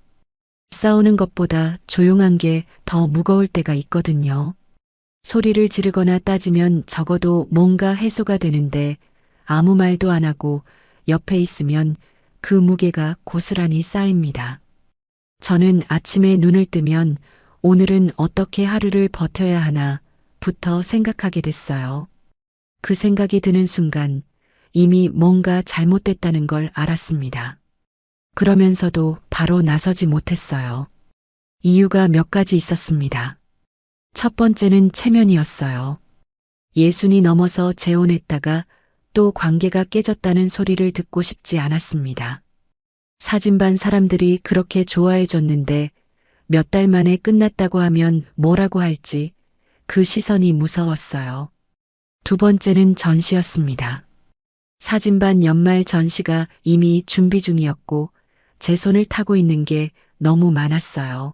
싸우는 것보다 조용한 게 더 무거울 때가 있거든요. 소리를 지르거나 따지면 적어도 뭔가 해소가 되는데 아무 말도 안 하고 옆에 있으면 그 무게가 고스란히 쌓입니다. 저는 아침에 눈을 뜨면 오늘은 어떻게 하루를 버텨야 하나 부터 생각하게 됐어요. 그 생각이 드는 순간 이미 뭔가 잘못됐다는 걸 알았습니다. 그러면서도 바로 나서지 못했어요. 이유가 몇 가지 있었습니다. 첫 번째는 체면이었어요. 예순이 넘어서 재혼했다가 또 관계가 깨졌다는 소리를 듣고 싶지 않았습니다. 사진반 사람들이 그렇게 좋아해 줬는데 몇 달 만에 끝났다고 하면 뭐라고 할지 그 시선이 무서웠어요. 두 번째는 전시였습니다. 사진반 연말 전시가 이미 준비 중이었고 제 손을 타고 있는 게 너무 많았어요.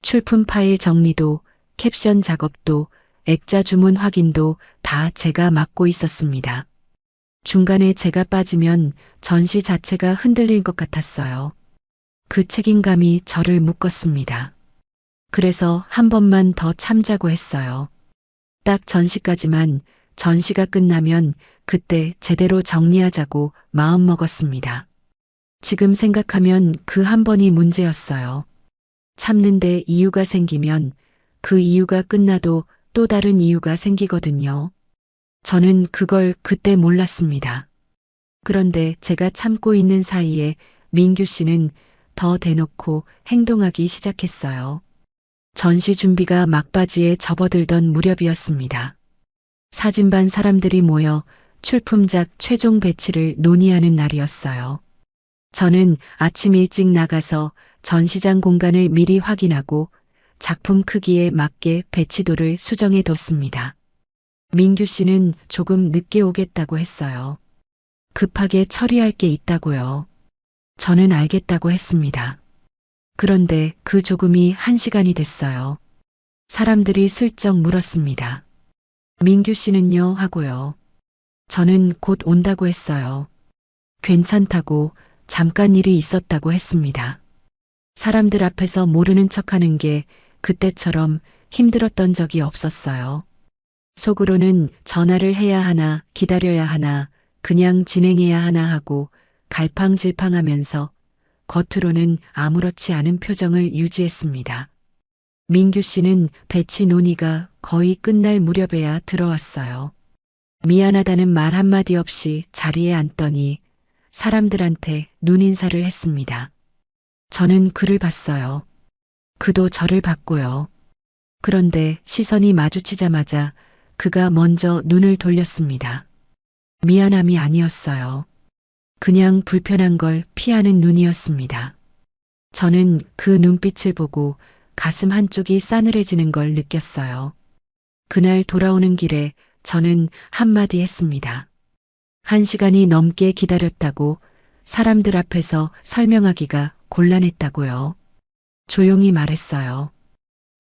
출품 파일 정리도, 캡션 작업도, 액자 주문 확인도 다 제가 맡고 있었습니다. 중간에 제가 빠지면 전시 자체가 흔들릴 것 같았어요. 그 책임감이 저를 묶었습니다. 그래서 한 번만 더 참자고 했어요. 딱 전시까지만, 전시가 끝나면 그때 제대로 정리하자고 마음먹었습니다. 지금 생각하면 그 한 번이 문제였어요. 참는데 이유가 생기면 그 이유가 끝나도 또 다른 이유가 생기거든요. 저는 그걸 그때 몰랐습니다. 그런데 제가 참고 있는 사이에 민규 씨는 더 대놓고 행동하기 시작했어요. 전시 준비가 막바지에 접어들던 무렵이었습니다. 사진반 사람들이 모여 출품작 최종 배치를 논의하는 날이었어요. 저는 아침 일찍 나가서 전시장 공간을 미리 확인하고 작품 크기에 맞게 배치도를 수정해 뒀습니다. 민규 씨는 조금 늦게 오겠다고 했어요. 급하게 처리할 게 있다고요. 저는 알겠다고 했습니다. 그런데 그 조금이 1시간이 됐어요. 사람들이 슬쩍 물었습니다. 민규 씨는요? 하고요. 저는 곧 온다고 했어요. 괜찮다고, 잠깐 일이 있었다고 했습니다. 사람들 앞에서 모르는 척하는 게 그때처럼 힘들었던 적이 없었어요. 속으로는 전화를 해야 하나, 기다려야 하나, 그냥 진행해야 하나 하고 갈팡질팡하면서 겉으로는 아무렇지 않은 표정을 유지했습니다. 민규 씨는 배치 논의가 거의 끝날 무렵에야 들어왔어요. 미안하다는 말 한마디 없이 자리에 앉더니 사람들한테 눈인사를 했습니다. 저는 그를 봤어요. 그도 저를 봤고요. 그런데 시선이 마주치자마자 그가 먼저 눈을 돌렸습니다. 미안함이 아니었어요. 그냥 불편한 걸 피하는 눈이었습니다. 저는 그 눈빛을 보고 가슴 한쪽이 싸늘해지는 걸 느꼈어요. 그날 돌아오는 길에 저는 한마디 했습니다. 1시간이 넘게 기다렸다고, 사람들 앞에서 설명하기가 곤란했다고요. 조용히 말했어요.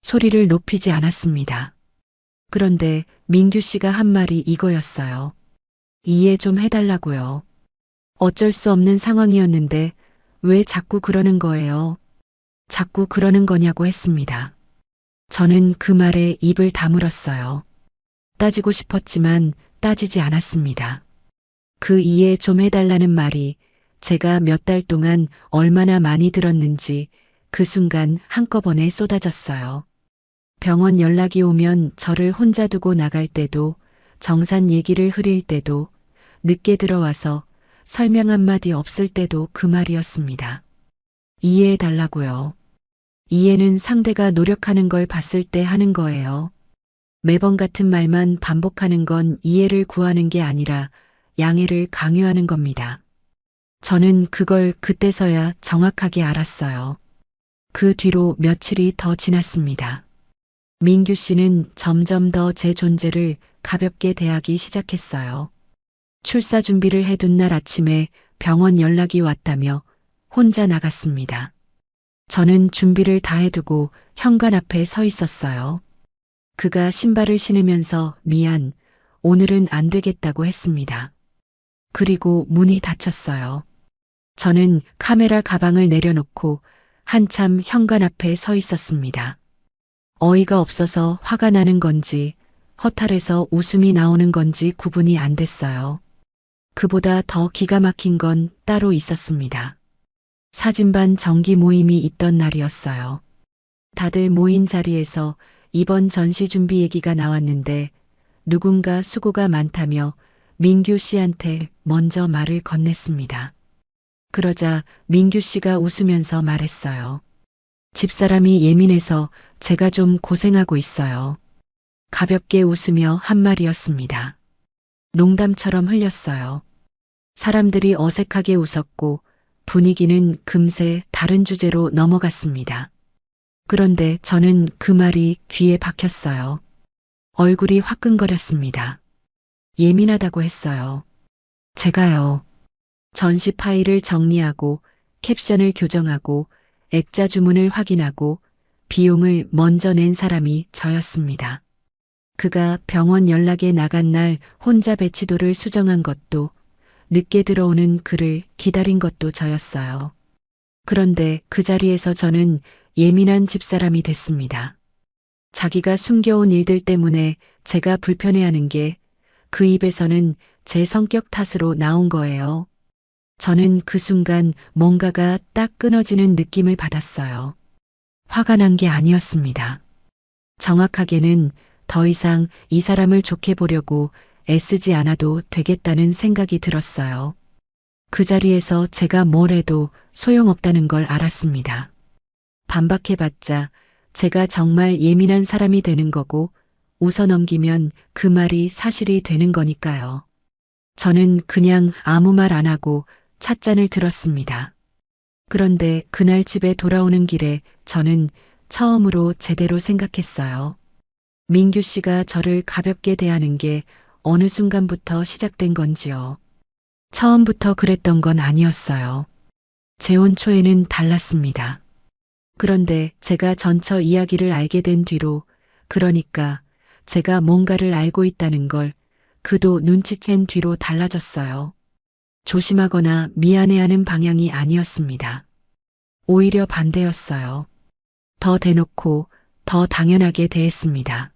소리를 높이지 않았습니다. 그런데 민규 씨가 한 말이 이거였어요. 이해 좀 해달라고요. 어쩔 수 없는 상황이었는데 왜 자꾸 그러는 거예요? 자꾸 그러는 거냐고 했습니다. 저는 그 말에 입을 다물었어요. 따지고 싶었지만 따지지 않았습니다. 그 이해 좀 해달라는 말이 제가 몇 달 동안 얼마나 많이 들었는지 그 순간 한꺼번에 쏟아졌어요. 병원 연락이 오면 저를 혼자 두고 나갈 때도, 정산 얘기를 흐릴 때도, 늦게 들어와서 설명 한마디 없을 때도 그 말이었습니다. 이해해 달라고요. 이해는 상대가 노력하는 걸 봤을 때 하는 거예요. 매번 같은 말만 반복하는 건 이해를 구하는 게 아니라 양해를 강요하는 겁니다. 저는 그걸 그때서야 정확하게 알았어요. 그 뒤로 며칠이 더 지났습니다. 민규 씨는 점점 더 제 존재를 가볍게 대하기 시작했어요. 출사 준비를 해둔 날 아침에 병원 연락이 왔다며 혼자 나갔습니다. 저는 준비를 다 해두고 현관 앞에 서 있었어요. 그가 신발을 신으면서 미안, 오늘은 안 되겠다고 했습니다. 그리고 문이 닫혔어요. 저는 카메라 가방을 내려놓고 한참 현관 앞에 서 있었습니다. 어이가 없어서 화가 나는 건지 허탈해서 웃음이 나오는 건지 구분이 안 됐어요. 그보다 더 기가 막힌 건 따로 있었습니다. 사진반 정기 모임이 있던 날이었어요. 다들 모인 자리에서 이번 전시 준비 얘기가 나왔는데 누군가 수고가 많다며 민규 씨한테 먼저 말을 건넸습니다. 그러자 민규 씨가 웃으면서 말했어요. 집사람이 예민해서 제가 좀 고생하고 있어요. 가볍게 웃으며 한 말이었습니다. 농담처럼 흘렸어요. 사람들이 어색하게 웃었고 분위기는 금세 다른 주제로 넘어갔습니다. 그런데 저는 그 말이 귀에 박혔어요. 얼굴이 화끈거렸습니다. 예민하다고 했어요. 제가요. 전시 파일을 정리하고 캡션을 교정하고 액자 주문을 확인하고 비용을 먼저 낸 사람이 저였습니다. 그가 병원 연락에 나간 날 혼자 배치도를 수정한 것도, 늦게 들어오는 그를 기다린 것도 저였어요. 그런데 그 자리에서 저는 예민한 집사람이 됐습니다. 자기가 숨겨온 일들 때문에 제가 불편해하는 게 그 입에서는 제 성격 탓으로 나온 거예요. 저는 그 순간 뭔가가 딱 끊어지는 느낌을 받았어요. 화가 난 게 아니었습니다. 정확하게는 더 이상 이 사람을 좋게 보려고 애쓰지 않아도 되겠다는 생각이 들었어요. 그 자리에서 제가 뭘 해도 소용없다는 걸 알았습니다. 반박해봤자 제가 정말 예민한 사람이 되는 거고 웃어넘기면 그 말이 사실이 되는 거니까요. 저는 그냥 아무 말 안 하고 찻잔을 들었습니다. 그런데 그날 집에 돌아오는 길에 저는 처음으로 제대로 생각했어요. 민규 씨가 저를 가볍게 대하는 게 어느 순간부터 시작된 건지요. 처음부터 그랬던 건 아니었어요. 재혼 초에는 달랐습니다. 그런데 제가 전처 이야기를 알게 된 뒤로, 그러니까 제가 뭔가를 알고 있다는 걸 그도 눈치챈 뒤로 달라졌어요. 조심하거나 미안해하는 방향이 아니었습니다. 오히려 반대였어요. 더 대놓고 더 당연하게 대했습니다.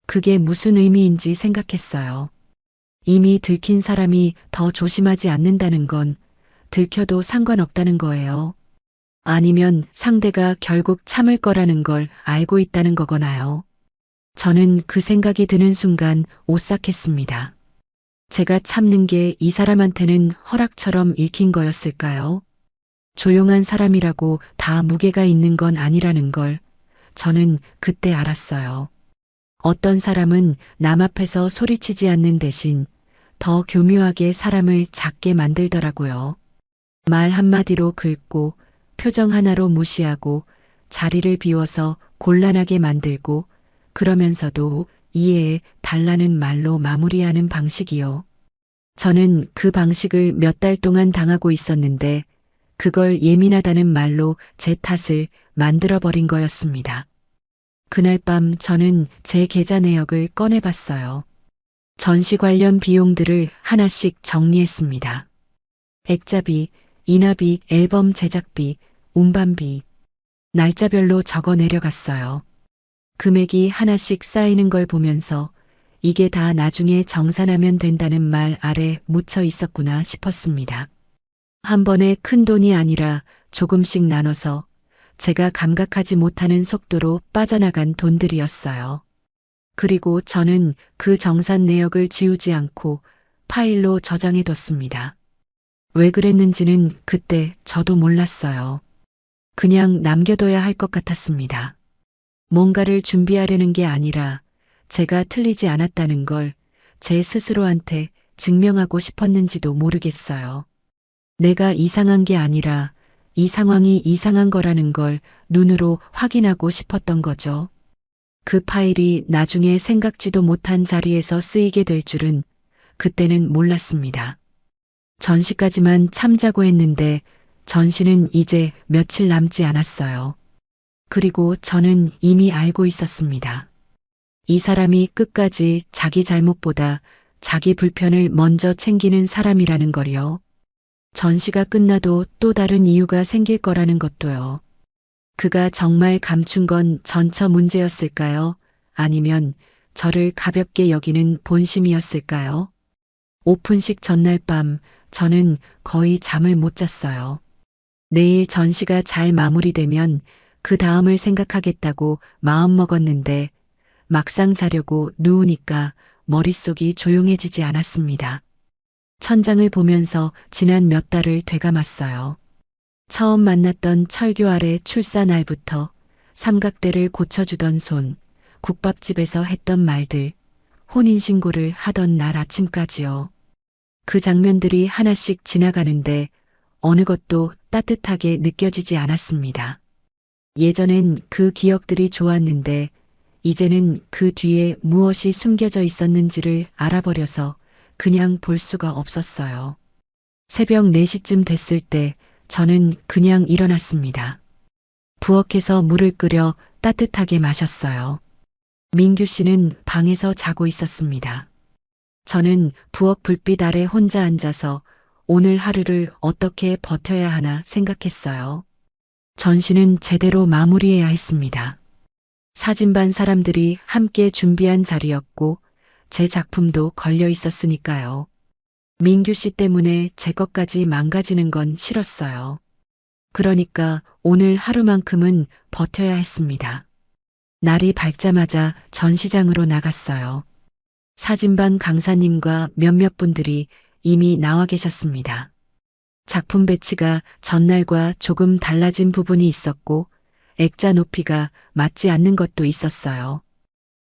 그게 무슨 의미인지 생각했어요. 이미 들킨 사람이 더 조심하지 않는다는 건 들켜도 상관없다는 거예요. 아니면 상대가 결국 참을 거라는 걸 알고 있다는 거거나요. 저는 그 생각이 드는 순간 오싹했습니다. 제가 참는 게 이 사람한테는 허락처럼 읽힌 거였을까요? 조용한 사람이라고 다 무게가 있는 건 아니라는 걸 저는 그때 알았어요. 어떤 사람은 남 앞에서 소리치지 않는 대신 더 교묘하게 사람을 작게 만들더라고요. 말 한마디로 긁고 표정 하나로 무시하고 자리를 비워서 곤란하게 만들고 그러면서도 이해해 달라는 말로 마무리하는 방식이요. 저는 그 방식을 몇 달 동안 당하고 있었는데 그걸 예민하다는 말로 제 탓을 만들어버린 거였습니다. 그날 밤 저는 제 계좌 내역을 꺼내봤어요. 전시 관련 비용들을 하나씩 정리했습니다. 액자비, 인화비, 앨범 제작비, 운반비, 날짜별로 적어 내려갔어요. 금액이 하나씩 쌓이는 걸 보면서 이게 다 나중에 정산하면 된다는 말 아래 묻혀 있었구나 싶었습니다. 한 번에 큰 돈이 아니라 조금씩 나눠서 제가 감각하지 못하는 속도로 빠져나간 돈들이었어요. 그리고 저는 그 정산 내역을 지우지 않고 파일로 저장해뒀습니다. 왜 그랬는지는 그때 저도 몰랐어요. 그냥 남겨둬야 할 것 같았습니다. 뭔가를 준비하려는 게 아니라 제가 틀리지 않았다는 걸 제 스스로한테 증명하고 싶었는지도 모르겠어요. 내가 이상한 게 아니라 이 상황이 이상한 거라는 걸 눈으로 확인하고 싶었던 거죠. 그 파일이 나중에 생각지도 못한 자리에서 쓰이게 될 줄은 그때는 몰랐습니다. 전시까지만 참자고 했는데 전시는 이제 며칠 남지 않았어요. 그리고 저는 이미 알고 있었습니다. 이 사람이 끝까지 자기 잘못보다 자기 불편을 먼저 챙기는 사람이라는 걸요. 전시가 끝나도 또 다른 이유가 생길 거라는 것도요. 그가 정말 감춘 건 전처 문제였을까요? 아니면 저를 가볍게 여기는 본심이었을까요? 오픈식 전날 밤 저는 거의 잠을 못 잤어요. 내일 전시가 잘 마무리되면 그 다음을 생각하겠다고 마음먹었는데 막상 자려고 누우니까 머릿속이 조용해지지 않았습니다. 천장을 보면서 지난 몇 달을 되감았어요. 처음 만났던 철교 아래 출사 날부터 삼각대를 고쳐주던 손, 국밥집에서 했던 말들, 혼인신고를 하던 날 아침까지요. 그 장면들이 하나씩 지나가는데 어느 것도 따뜻하게 느껴지지 않았습니다. 예전엔 그 기억들이 좋았는데 이제는 그 뒤에 무엇이 숨겨져 있었는지를 알아버려서 그냥 볼 수가 없었어요. 새벽 4시쯤 됐을 때 저는 그냥 일어났습니다. 부엌에서 물을 끓여 따뜻하게 마셨어요. 민규 씨는 방에서 자고 있었습니다. 저는 부엌 불빛 아래 혼자 앉아서 오늘 하루를 어떻게 버텨야 하나 생각했어요. 전시는 제대로 마무리해야 했습니다. 사진반 사람들이 함께 준비한 자리였고 제 작품도 걸려 있었으니까요. 민규 씨 때문에 제 것까지 망가지는 건 싫었어요. 그러니까 오늘 하루만큼은 버텨야 했습니다. 날이 밝자마자 전시장으로 나갔어요. 사진반 강사님과 몇몇 분들이 이미 나와 계셨습니다. 작품 배치가 전날과 조금 달라진 부분이 있었고 액자 높이가 맞지 않는 것도 있었어요.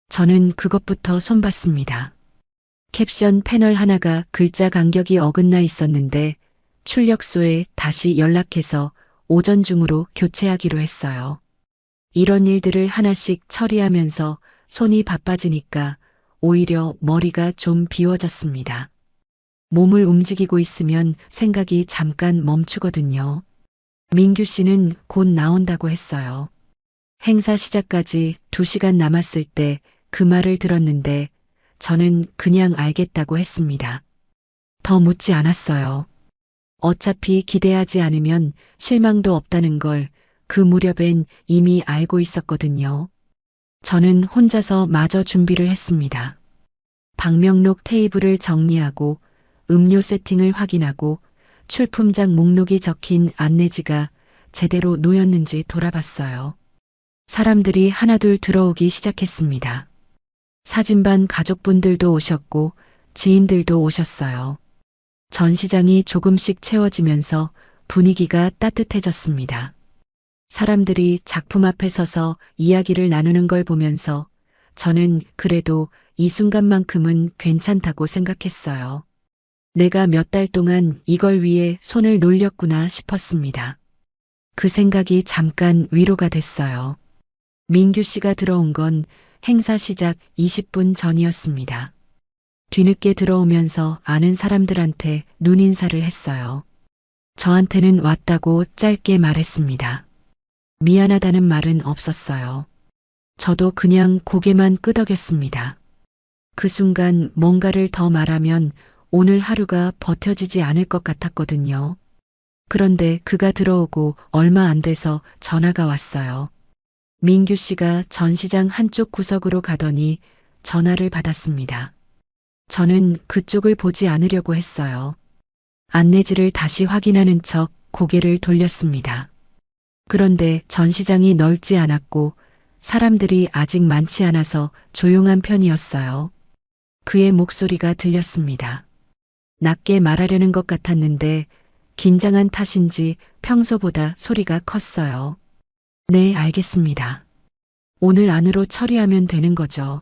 저는 그것부터 손봤습니다. 캡션 패널 하나가 글자 간격이 어긋나 있었는데 출력소에 다시 연락해서 오전 중으로 교체하기로 했어요. 이런 일들을 하나씩 처리하면서 손이 바빠지니까 오히려 머리가 좀 비워졌습니다. 몸을 움직이고 있으면 생각이 잠깐 멈추거든요. 민규 씨는 곧 나온다고 했어요. 행사 시작까지 2시간 남았을 때 그 말을 들었는데 저는 그냥 알겠다고 했습니다. 더 묻지 않았어요. 어차피 기대하지 않으면 실망도 없다는 걸 그 무렵엔 이미 알고 있었거든요. 저는 혼자서 마저 준비를 했습니다. 방명록 테이블을 정리하고 음료 세팅을 확인하고 출품작 목록이 적힌 안내지가 제대로 놓였는지 돌아봤어요. 사람들이 하나둘 들어오기 시작했습니다. 사진반 가족분들도 오셨고 지인들도 오셨어요. 전시장이 조금씩 채워지면서 분위기가 따뜻해졌습니다. 사람들이 작품 앞에 서서 이야기를 나누는 걸 보면서 저는 그래도 이 순간만큼은 괜찮다고 생각했어요. 내가 몇 달 동안 이걸 위해 손을 놀렸구나 싶었습니다. 그 생각이 잠깐 위로가 됐어요. 민규 씨가 들어온 건 행사 시작 20분 전이었습니다. 뒤늦게 들어오면서 아는 사람들한테 눈인사를 했어요. 저한테는 왔다고 짧게 말했습니다. 미안하다는 말은 없었어요. 저도 그냥 고개만 끄덕였습니다. 그 순간 뭔가를 더 말하면 오늘 하루가 버텨지지 않을 것 같았거든요. 그런데 그가 들어오고 얼마 안 돼서 전화가 왔어요. 민규 씨가 전시장 한쪽 구석으로 가더니 전화를 받았습니다. 저는 그쪽을 보지 않으려고 했어요. 안내지를 다시 확인하는 척 고개를 돌렸습니다. 그런데 전시장이 넓지 않았고 사람들이 아직 많지 않아서 조용한 편이었어요. 그의 목소리가 들렸습니다. 낮게 말하려는 것 같았는데 긴장한 탓인지 평소보다 소리가 컸어요. 네, 알겠습니다. 오늘 안으로 처리하면 되는 거죠.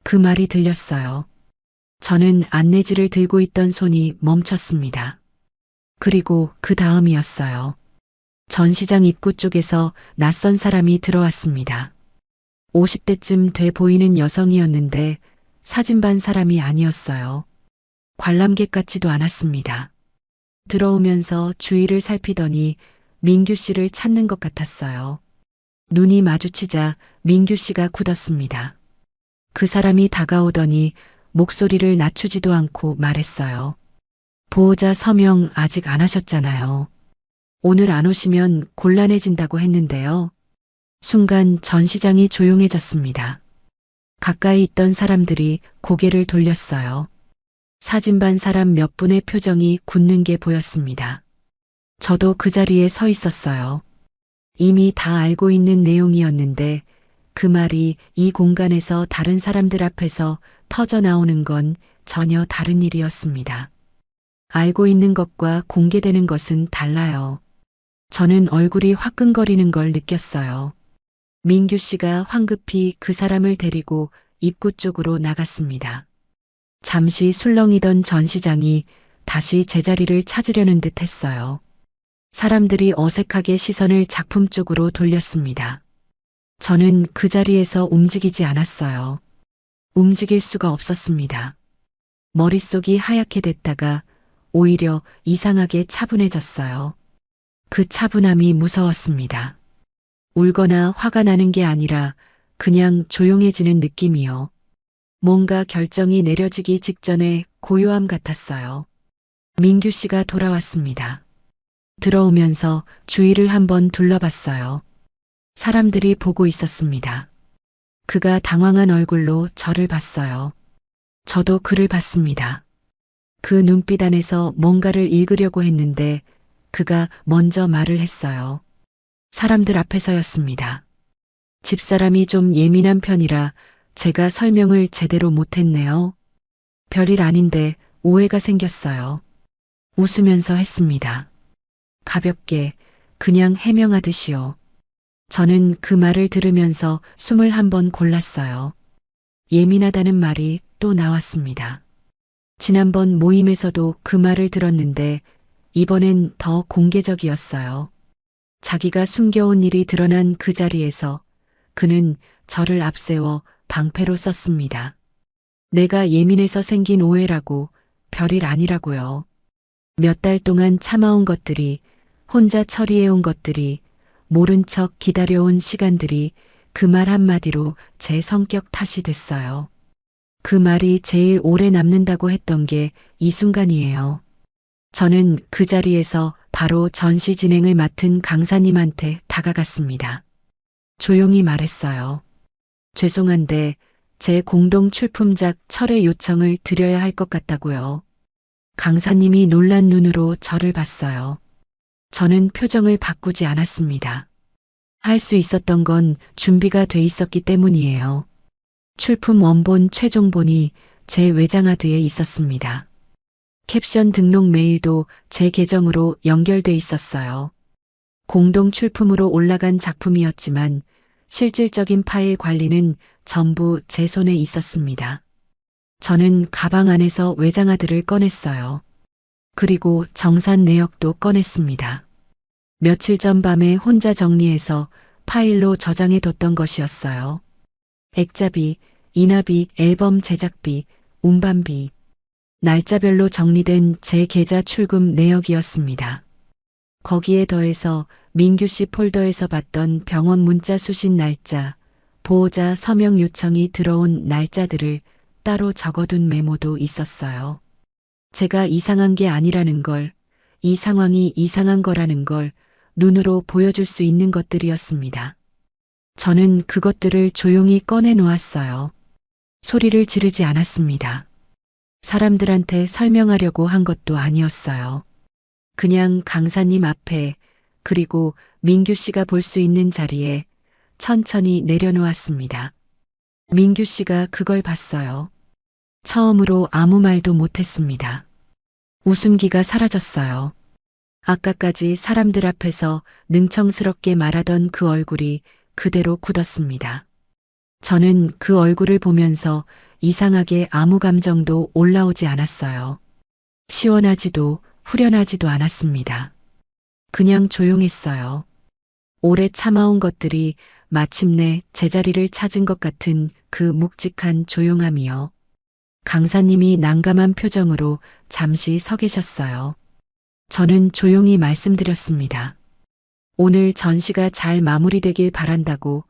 그 말이 들렸어요. 저는 안내지를 들고 있던 손이 멈췄습니다. 그리고 그 다음이었어요. 전시장 입구 쪽에서 낯선 사람이 들어왔습니다. 50대쯤 돼 보이는 여성이었는데 사진반 사람이 아니었어요. 관람객 같지도 않았습니다. 들어오면서 주위를 살피더니 민규 씨를 찾는 것 같았어요. 눈이 마주치자 민규 씨가 굳었습니다. 그 사람이 다가오더니 목소리를 낮추지도 않고 말했어요. 보호자 서명 아직 안 하셨잖아요. 오늘 안 오시면 곤란해진다고 했는데요. 순간 전시장이 조용해졌습니다. 가까이 있던 사람들이 고개를 돌렸어요. 사진반 사람 몇 분의 표정이 굳는 게 보였습니다. 저도 그 자리에 서 있었어요. 이미 다 알고 있는 내용이었는데 그 말이 이 공간에서 다른 사람들 앞에서 터져 나오는 건 전혀 다른 일이었습니다. 알고 있는 것과 공개되는 것은 달라요. 저는 얼굴이 화끈거리는 걸 느꼈어요. 민규 씨가 황급히 그 사람을 데리고 입구 쪽으로 나갔습니다. 잠시 술렁이던 전시장이 다시 제자리를 찾으려는 듯 했어요. 사람들이 어색하게 시선을 작품 쪽으로 돌렸습니다. 저는 그 자리에서 움직이지 않았어요. 움직일 수가 없었습니다. 머릿속이 하얗게 됐다가 오히려 이상하게 차분해졌어요. 그 차분함이 무서웠습니다. 울거나 화가 나는 게 아니라 그냥 조용해지는 느낌이요. 뭔가 결정이 내려지기 직전에 고요함 같았어요. 민규 씨가 돌아왔습니다. 들어오면서 주위를 한번 둘러봤어요. 사람들이 보고 있었습니다. 그가 당황한 얼굴로 저를 봤어요. 저도 그를 봤습니다. 그 눈빛 안에서 뭔가를 읽으려고 했는데 그가 먼저 말을 했어요. 사람들 앞에서였습니다. 집사람이 좀 예민한 편이라 제가 설명을 제대로 못했네요. 별일 아닌데 오해가 생겼어요. 웃으면서 했습니다. 가볍게 그냥 해명하듯이요. 저는 그 말을 들으면서 숨을 한번 골랐어요. 예민하다는 말이 또 나왔습니다. 지난번 모임에서도 그 말을 들었는데 이번엔 더 공개적이었어요. 자기가 숨겨온 일이 드러난 그 자리에서 그는 저를 앞세워 방패로 썼습니다. 내가 예민해서 생긴 오해라고, 별일 아니라고요. 몇 달 동안 참아온 것들이, 혼자 처리해온 것들이, 모른 척 기다려온 시간들이 그 말 한마디로 제 성격 탓이 됐어요. 그 말이 제일 오래 남는다고 했던 게 이 순간이에요. 저는 그 자리에서 바로 전시 진행을 맡은 강사님한테 다가갔습니다. 조용히 말했어요. 죄송한데 제 공동 출품작 철회 요청을 드려야 할 것 같다고요. 강사님이 놀란 눈으로 저를 봤어요. 저는 표정을 바꾸지 않았습니다. 할 수 있었던 건 준비가 돼 있었기 때문이에요. 출품 원본 최종본이 제 외장하드에 있었습니다. 캡션 등록 메일도 제 계정으로 연결돼 있었어요. 공동 출품으로 올라간 작품이었지만 실질적인 파일 관리는 전부 제 손에 있었습니다. 저는 가방 안에서 외장하드를 꺼냈어요. 그리고 정산 내역도 꺼냈습니다. 며칠 전 밤에 혼자 정리해서 파일로 저장해 뒀던 것이었어요. 액자비, 인화비, 앨범 제작비, 운반비, 날짜별로 정리된 제 계좌 출금 내역이었습니다. 거기에 더해서 민규 씨 폴더에서 봤던 병원 문자 수신 날짜, 보호자 서명 요청이 들어온 날짜들을 따로 적어둔 메모도 있었어요. 제가 이상한 게 아니라는 걸, 이 상황이 이상한 거라는 걸 눈으로 보여줄 수 있는 것들이었습니다. 저는 그것들을 조용히 꺼내 놓았어요. 소리를 지르지 않았습니다. 사람들한테 설명하려고 한 것도 아니었어요. 그냥 강사님 앞에 그리고 민규 씨가 볼 수 있는 자리에 천천히 내려놓았습니다. 민규 씨가 그걸 봤어요. 처음으로 아무 말도 못했습니다. 웃음기가 사라졌어요. 아까까지 사람들 앞에서 능청스럽게 말하던 그 얼굴이 그대로 굳었습니다. 저는 그 얼굴을 보면서 이상하게 아무 감정도 올라오지 않았어요. 시원하지도 후련하지도 않았습니다. 그냥 조용했어요. 오래 참아온 것들이 마침내 제자리를 찾은 것 같은 그 묵직한 조용함이요. 강사님이 난감한 표정으로 잠시 서 계셨어요. 저는 조용히 말씀드렸습니다. 오늘 전시가 잘 마무리되길 바란다고,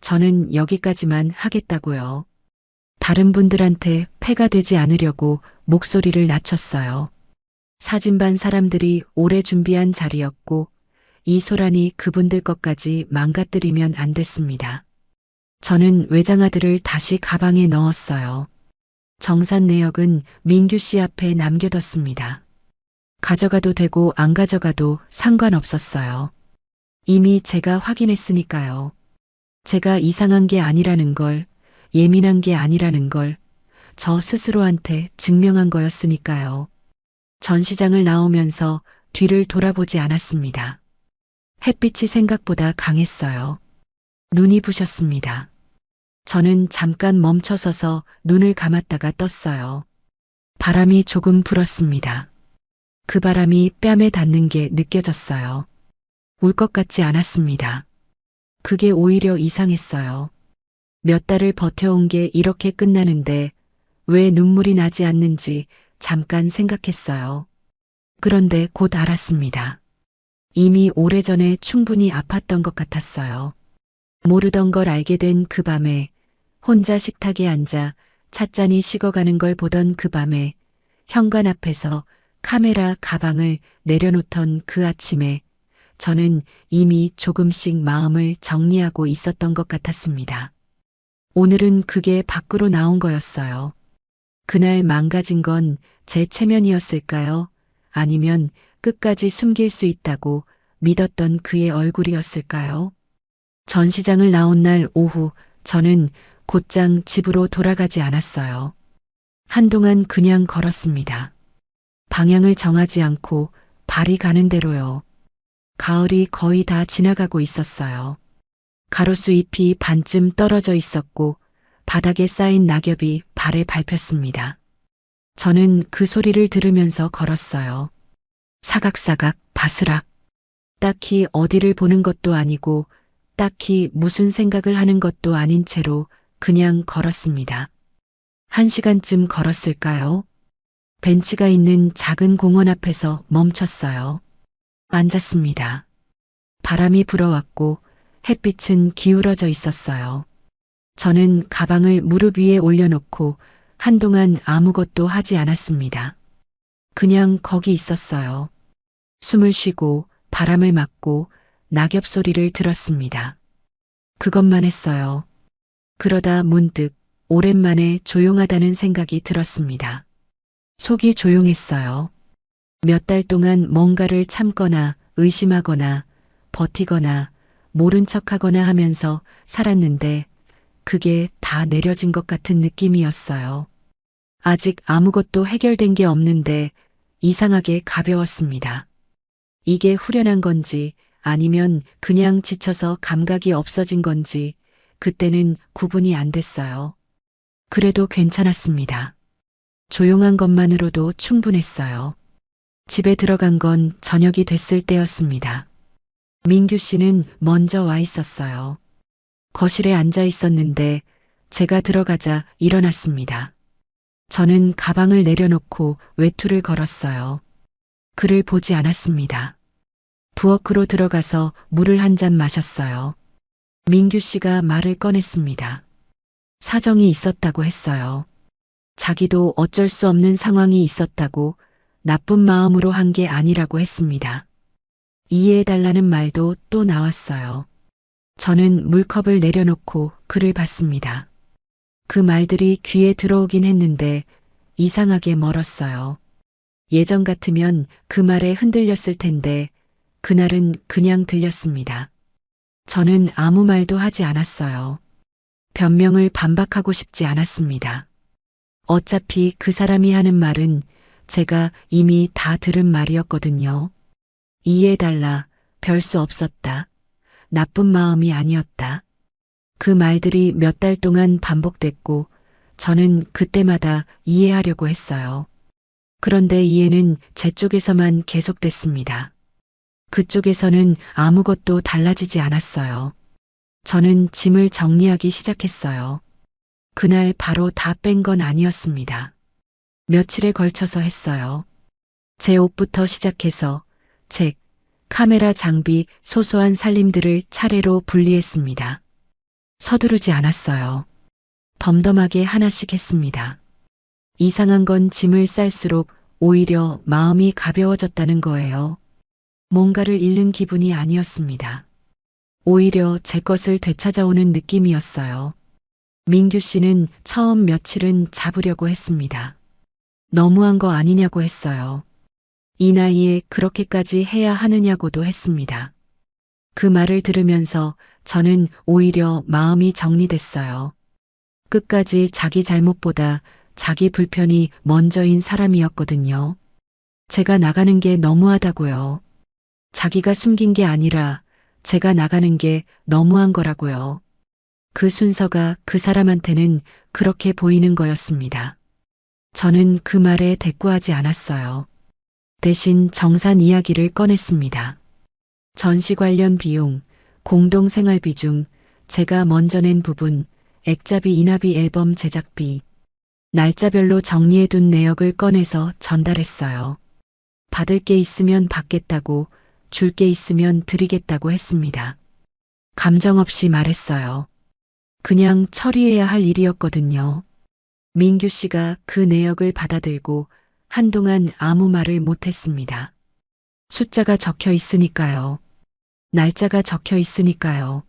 저는 여기까지만 하겠다고요. 다른 분들한테 폐가 되지 않으려고 목소리를 낮췄어요. 사진반 사람들이 오래 준비한 자리였고 이 소란이 그분들 것까지 망가뜨리면 안 됐습니다. 저는 외장하드를 다시 가방에 넣었어요. 정산 내역은 민규 씨 앞에 남겨뒀습니다. 가져가도 되고 안 가져가도 상관없었어요. 이미 제가 확인했으니까요. 제가 이상한 게 아니라는 걸, 예민한 게 아니라는 걸 저 스스로한테 증명한 거였으니까요. 전시장을 나오면서 뒤를 돌아보지 않았습니다. 햇빛이 생각보다 강했어요. 눈이 부셨습니다. 저는 잠깐 멈춰서서 눈을 감았다가 떴어요. 바람이 조금 불었습니다. 그 바람이 뺨에 닿는 게 느껴졌어요. 울 것 같지 않았습니다. 그게 오히려 이상했어요. 몇 달을 버텨온 게 이렇게 끝나는데 왜 눈물이 나지 않는지 잠깐 생각했어요. 그런데 곧 알았습니다. 이미 오래전에 충분히 아팠던 것 같았어요. 모르던 걸 알게 된 그 밤에 혼자 식탁에 앉아 찻잔이 식어가는 걸 보던 그 밤에 현관 앞에서 카메라 가방을 내려놓던 그 아침에 저는 이미 조금씩 마음을 정리하고 있었던 것 같았습니다. 오늘은 그게 밖으로 나온 거였어요. 그날 망가진 건 제 체면이었을까요? 아니면 끝까지 숨길 수 있다고 믿었던 그의 얼굴이었을까요? 전시장을 나온 날 오후 저는 곧장 집으로 돌아가지 않았어요. 한동안 그냥 걸었습니다. 방향을 정하지 않고 발이 가는 대로요. 가을이 거의 다 지나가고 있었어요. 가로수 잎이 반쯤 떨어져 있었고 바닥에 쌓인 낙엽이 발에 밟혔습니다. 저는 그 소리를 들으면서 걸었어요. 사각사각 바스락. 딱히 어디를 보는 것도 아니고 딱히 무슨 생각을 하는 것도 아닌 채로 그냥 걸었습니다. 1시간쯤 걸었을까요? 벤치가 있는 작은 공원 앞에서 멈췄어요. 앉았습니다. 바람이 불어왔고 햇빛은 기울어져 있었어요. 저는 가방을 무릎 위에 올려놓고 한동안 아무것도 하지 않았습니다. 그냥 거기 있었어요. 숨을 쉬고 바람을 맞고 낙엽 소리를 들었습니다. 그것만 했어요. 그러다 문득 오랜만에 조용하다는 생각이 들었습니다. 속이 조용했어요. 몇 달 동안 뭔가를 참거나 의심하거나 버티거나 모른 척하거나 하면서 살았는데 그게 다 내려진 것 같은 느낌이었어요. 아직 아무것도 해결된 게 없는데 이상하게 가벼웠습니다. 이게 후련한 건지 아니면 그냥 지쳐서 감각이 없어진 건지 그때는 구분이 안 됐어요. 그래도 괜찮았습니다. 조용한 것만으로도 충분했어요. 집에 들어간 건 저녁이 됐을 때였습니다. 민규 씨는 먼저 와 있었어요. 거실에 앉아 있었는데 제가 들어가자 일어났습니다. 저는 가방을 내려놓고 외투를 걸었어요. 그를 보지 않았습니다. 부엌으로 들어가서 물을 한 잔 마셨어요. 민규 씨가 말을 꺼냈습니다. 사정이 있었다고 했어요. 자기도 어쩔 수 없는 상황이 있었다고 나쁜 마음으로 한 게 아니라고 했습니다. 이해해달라는 말도 또 나왔어요. 저는 물컵을 내려놓고 그를 봤습니다. 그 말들이 귀에 들어오긴 했는데 이상하게 멀었어요. 예전 같으면 그 말에 흔들렸을 텐데 그날은 그냥 들렸습니다. 저는 아무 말도 하지 않았어요. 변명을 반박하고 싶지 않았습니다. 어차피 그 사람이 하는 말은 제가 이미 다 들은 말이었거든요. 이해해달라, 별 수 없었다, 나쁜 마음이 아니었다. 그 말들이 몇 달 동안 반복됐고 저는 그때마다 이해하려고 했어요. 그런데 이해는 제 쪽에서만 계속됐습니다. 그쪽에서는 아무것도 달라지지 않았어요. 저는 짐을 정리하기 시작했어요. 그날 바로 다 뺀 건 아니었습니다. 며칠에 걸쳐서 했어요. 제 옷부터 시작해서 책, 카메라 장비, 소소한 살림들을 차례로 분리했습니다. 서두르지 않았어요. 덤덤하게 하나씩 했습니다. 이상한 건 짐을 쌀수록 오히려 마음이 가벼워졌다는 거예요. 뭔가를 잃는 기분이 아니었습니다. 오히려 제 것을 되찾아오는 느낌이었어요. 민규 씨는 처음 며칠은 잡으려고 했습니다. 너무한 거 아니냐고 했어요. 이 나이에 그렇게까지 해야 하느냐고도 했습니다. 그 말을 들으면서 저는 오히려 마음이 정리됐어요. 끝까지 자기 잘못보다 자기 불편이 먼저인 사람이었거든요. 제가 나가는 게 너무하다고요. 자기가 숨긴 게 아니라 제가 나가는 게 너무한 거라고요. 그 순서가 그 사람한테는 그렇게 보이는 거였습니다. 저는 그 말에 대꾸하지 않았어요. 대신 정산 이야기를 꺼냈습니다. 전시 관련 비용, 공동생활비 중 제가 먼저 낸 부분, 액자비 인화비 앨범 제작비, 날짜별로 정리해둔 내역을 꺼내서 전달했어요. 받을 게 있으면 받겠다고 줄 게 있으면 드리겠다고 했습니다. 감정 없이 말했어요. 그냥 처리해야 할 일이었거든요. 민규 씨가 그 내역을 받아들고 한동안 아무 말을 못했습니다. 숫자가 적혀 있으니까요. 날짜가 적혀 있으니까요.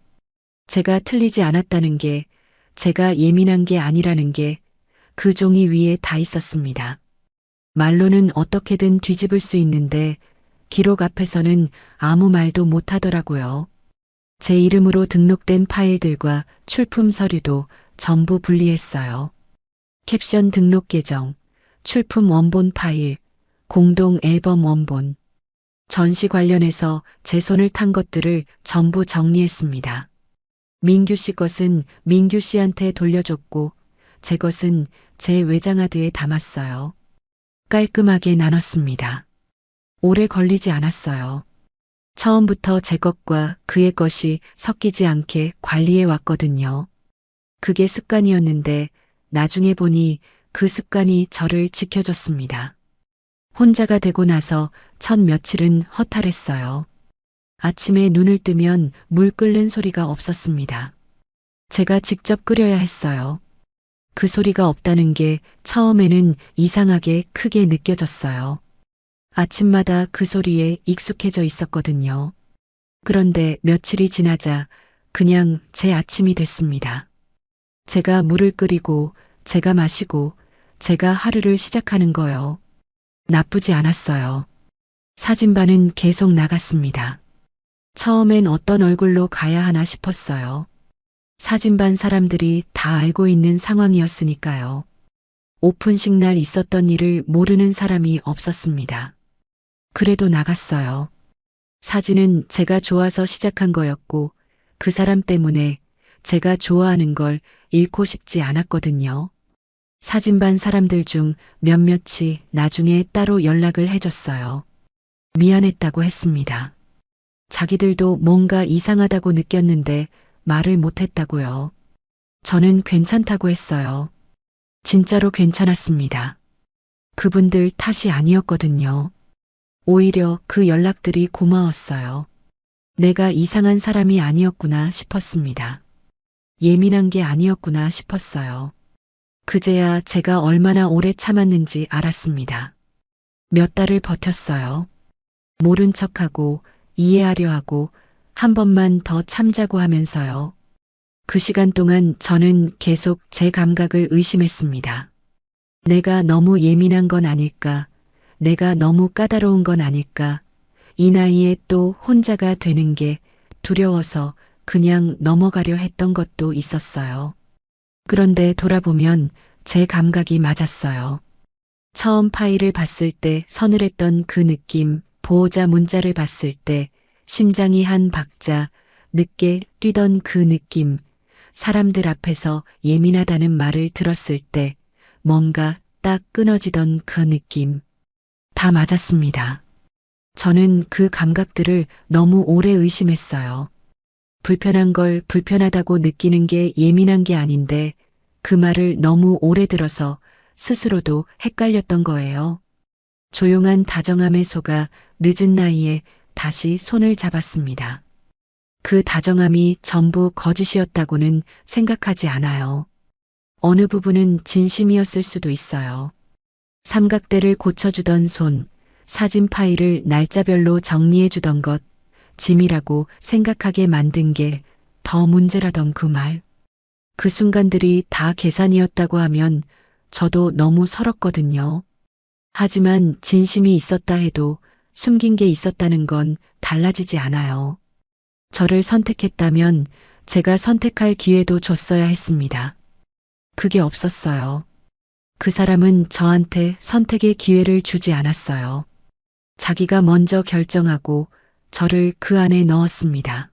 제가 틀리지 않았다는 게, 제가 예민한 게 아니라는 게 그 종이 위에 다 있었습니다. 말로는 어떻게든 뒤집을 수 있는데 기록 앞에서는 아무 말도 못 하더라고요. 제 이름으로 등록된 파일들과 출품 서류도 전부 분리했어요. 캡션 등록 계정, 출품 원본 파일, 공동 앨범 원본, 전시 관련해서 제 손을 탄 것들을 전부 정리했습니다. 민규 씨 것은 민규 씨한테 돌려줬고 제 것은 제 외장하드에 담았어요. 깔끔하게 나눴습니다. 오래 걸리지 않았어요. 처음부터 제 것과 그의 것이 섞이지 않게 관리해 왔거든요. 그게 습관이었는데 나중에 보니 그 습관이 저를 지켜줬습니다. 혼자가 되고 나서 첫 며칠은 허탈했어요. 아침에 눈을 뜨면 물 끓는 소리가 없었습니다. 제가 직접 끓여야 했어요. 그 소리가 없다는 게 처음에는 이상하게 크게 느껴졌어요. 아침마다 그 소리에 익숙해져 있었거든요. 그런데 며칠이 지나자 그냥 제 아침이 됐습니다. 제가 물을 끓이고, 제가 마시고, 제가 하루를 시작하는 거요. 나쁘지 않았어요. 사진반은 계속 나갔습니다. 처음엔 어떤 얼굴로 가야 하나 싶었어요. 사진반 사람들이 다 알고 있는 상황이었으니까요. 오픈식 날 있었던 일을 모르는 사람이 없었습니다. 그래도 나갔어요. 사진은 제가 좋아서 시작한 거였고 그 사람 때문에 제가 좋아하는 걸 잃고 싶지 않았거든요. 사진반 사람들 중 몇몇이 나중에 따로 연락을 해줬어요. 미안했다고 했습니다. 자기들도 뭔가 이상하다고 느꼈는데 말을 못했다고요. 저는 괜찮다고 했어요. 진짜로 괜찮았습니다. 그분들 탓이 아니었거든요. 오히려 그 연락들이 고마웠어요. 내가 이상한 사람이 아니었구나 싶었습니다. 예민한 게 아니었구나 싶었어요. 그제야 제가 얼마나 오래 참았는지 알았습니다. 몇 달을 버텼어요. 모른 척하고 이해하려 하고 한 번만 더 참자고 하면서요. 그 시간 동안 저는 계속 제 감각을 의심했습니다. 내가 너무 예민한 건 아닐까? 내가 너무 까다로운 건 아닐까? 이 나이에 또 혼자가 되는 게 두려워서 그냥 넘어가려 했던 것도 있었어요. 그런데 돌아보면 제 감각이 맞았어요. 처음 파일을 봤을 때 서늘했던 그 느낌, 보호자 문자를 봤을 때 심장이 한 박자 늦게 뛰던 그 느낌, 사람들 앞에서 예민하다는 말을 들었을 때 뭔가 딱 끊어지던 그 느낌. 다 맞았습니다. 저는 그 감각들을 너무 오래 의심했어요. 불편한 걸 불편하다고 느끼는 게 예민한 게 아닌데 그 말을 너무 오래 들어서 스스로도 헷갈렸던 거예요. 조용한 다정함에 속아 늦은 나이에 다시 손을 잡았습니다. 그 다정함이 전부 거짓이었다고는 생각하지 않아요. 어느 부분은 진심이었을 수도 있어요. 삼각대를 고쳐주던 손, 사진 파일을 날짜별로 정리해주던 것, 짐이라고 생각하게 만든 게 더 문제라던 그 말. 그 순간들이 다 계산이었다고 하면 저도 너무 서럽거든요. 하지만 진심이 있었다 해도 숨긴 게 있었다는 건 달라지지 않아요. 저를 선택했다면 제가 선택할 기회도 줬어야 했습니다. 그게 없었어요. 그 사람은 저한테 선택의 기회를 주지 않았어요. 자기가 먼저 결정하고 저를 그 안에 넣었습니다.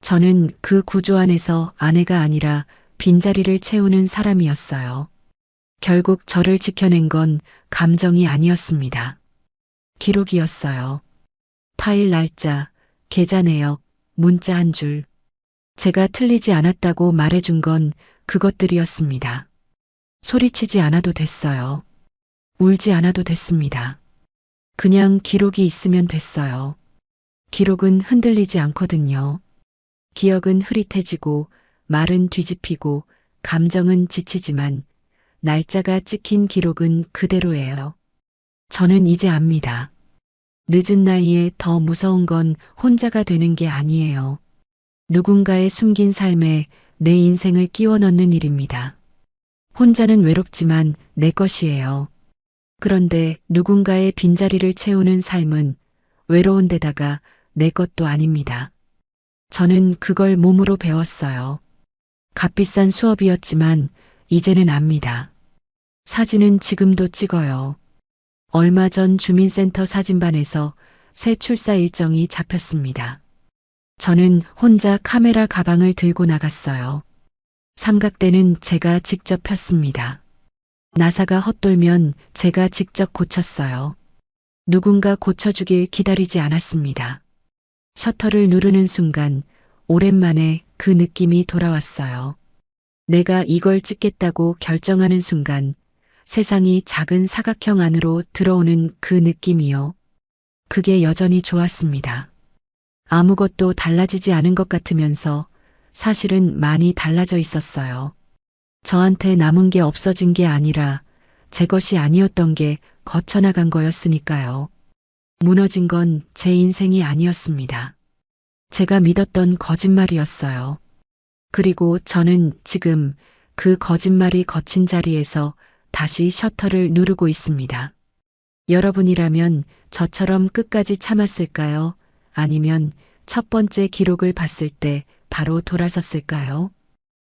저는 그 구조 안에서 아내가 아니라 빈자리를 채우는 사람이었어요. 결국 저를 지켜낸 건 감정이 아니었습니다. 기록이었어요. 파일 날짜, 계좌 내역, 문자 한 줄. 제가 틀리지 않았다고 말해준 건 그것들이었습니다. 소리치지 않아도 됐어요. 울지 않아도 됐습니다. 그냥 기록이 있으면 됐어요. 기록은 흔들리지 않거든요. 기억은 흐릿해지고 말은 뒤집히고 감정은 지치지만 날짜가 찍힌 기록은 그대로예요. 저는 이제 압니다. 늦은 나이에 더 무서운 건 혼자가 되는 게 아니에요. 누군가의 숨긴 삶에 내 인생을 끼워 넣는 일입니다. 혼자는 외롭지만 내 것이에요. 그런데 누군가의 빈자리를 채우는 삶은 외로운 데다가 내 것도 아닙니다. 저는 그걸 몸으로 배웠어요. 값비싼 수업이었지만 이제는 압니다. 사진은 지금도 찍어요. 얼마 전 주민센터 사진반에서 새 출사 일정이 잡혔습니다. 저는 혼자 카메라 가방을 들고 나갔어요. 삼각대는 제가 직접 폈습니다. 나사가 헛돌면 제가 직접 고쳤어요. 누군가 고쳐주길 기다리지 않았습니다. 셔터를 누르는 순간 오랜만에 그 느낌이 돌아왔어요. 내가 이걸 찍겠다고 결정하는 순간 세상이 작은 사각형 안으로 들어오는 그 느낌이요. 그게 여전히 좋았습니다. 아무것도 달라지지 않은 것 같으면서 사실은 많이 달라져 있었어요. 저한테 남은 게 없어진 게 아니라 제 것이 아니었던 게 거쳐나간 거였으니까요. 무너진 건 제 인생이 아니었습니다. 제가 믿었던 거짓말이었어요. 그리고 저는 지금 그 거짓말이 거친 자리에서 다시 셔터를 누르고 있습니다. 여러분이라면 저처럼 끝까지 참았을까요? 아니면 첫 번째 기록을 봤을 때 바로 돌아섰을까요?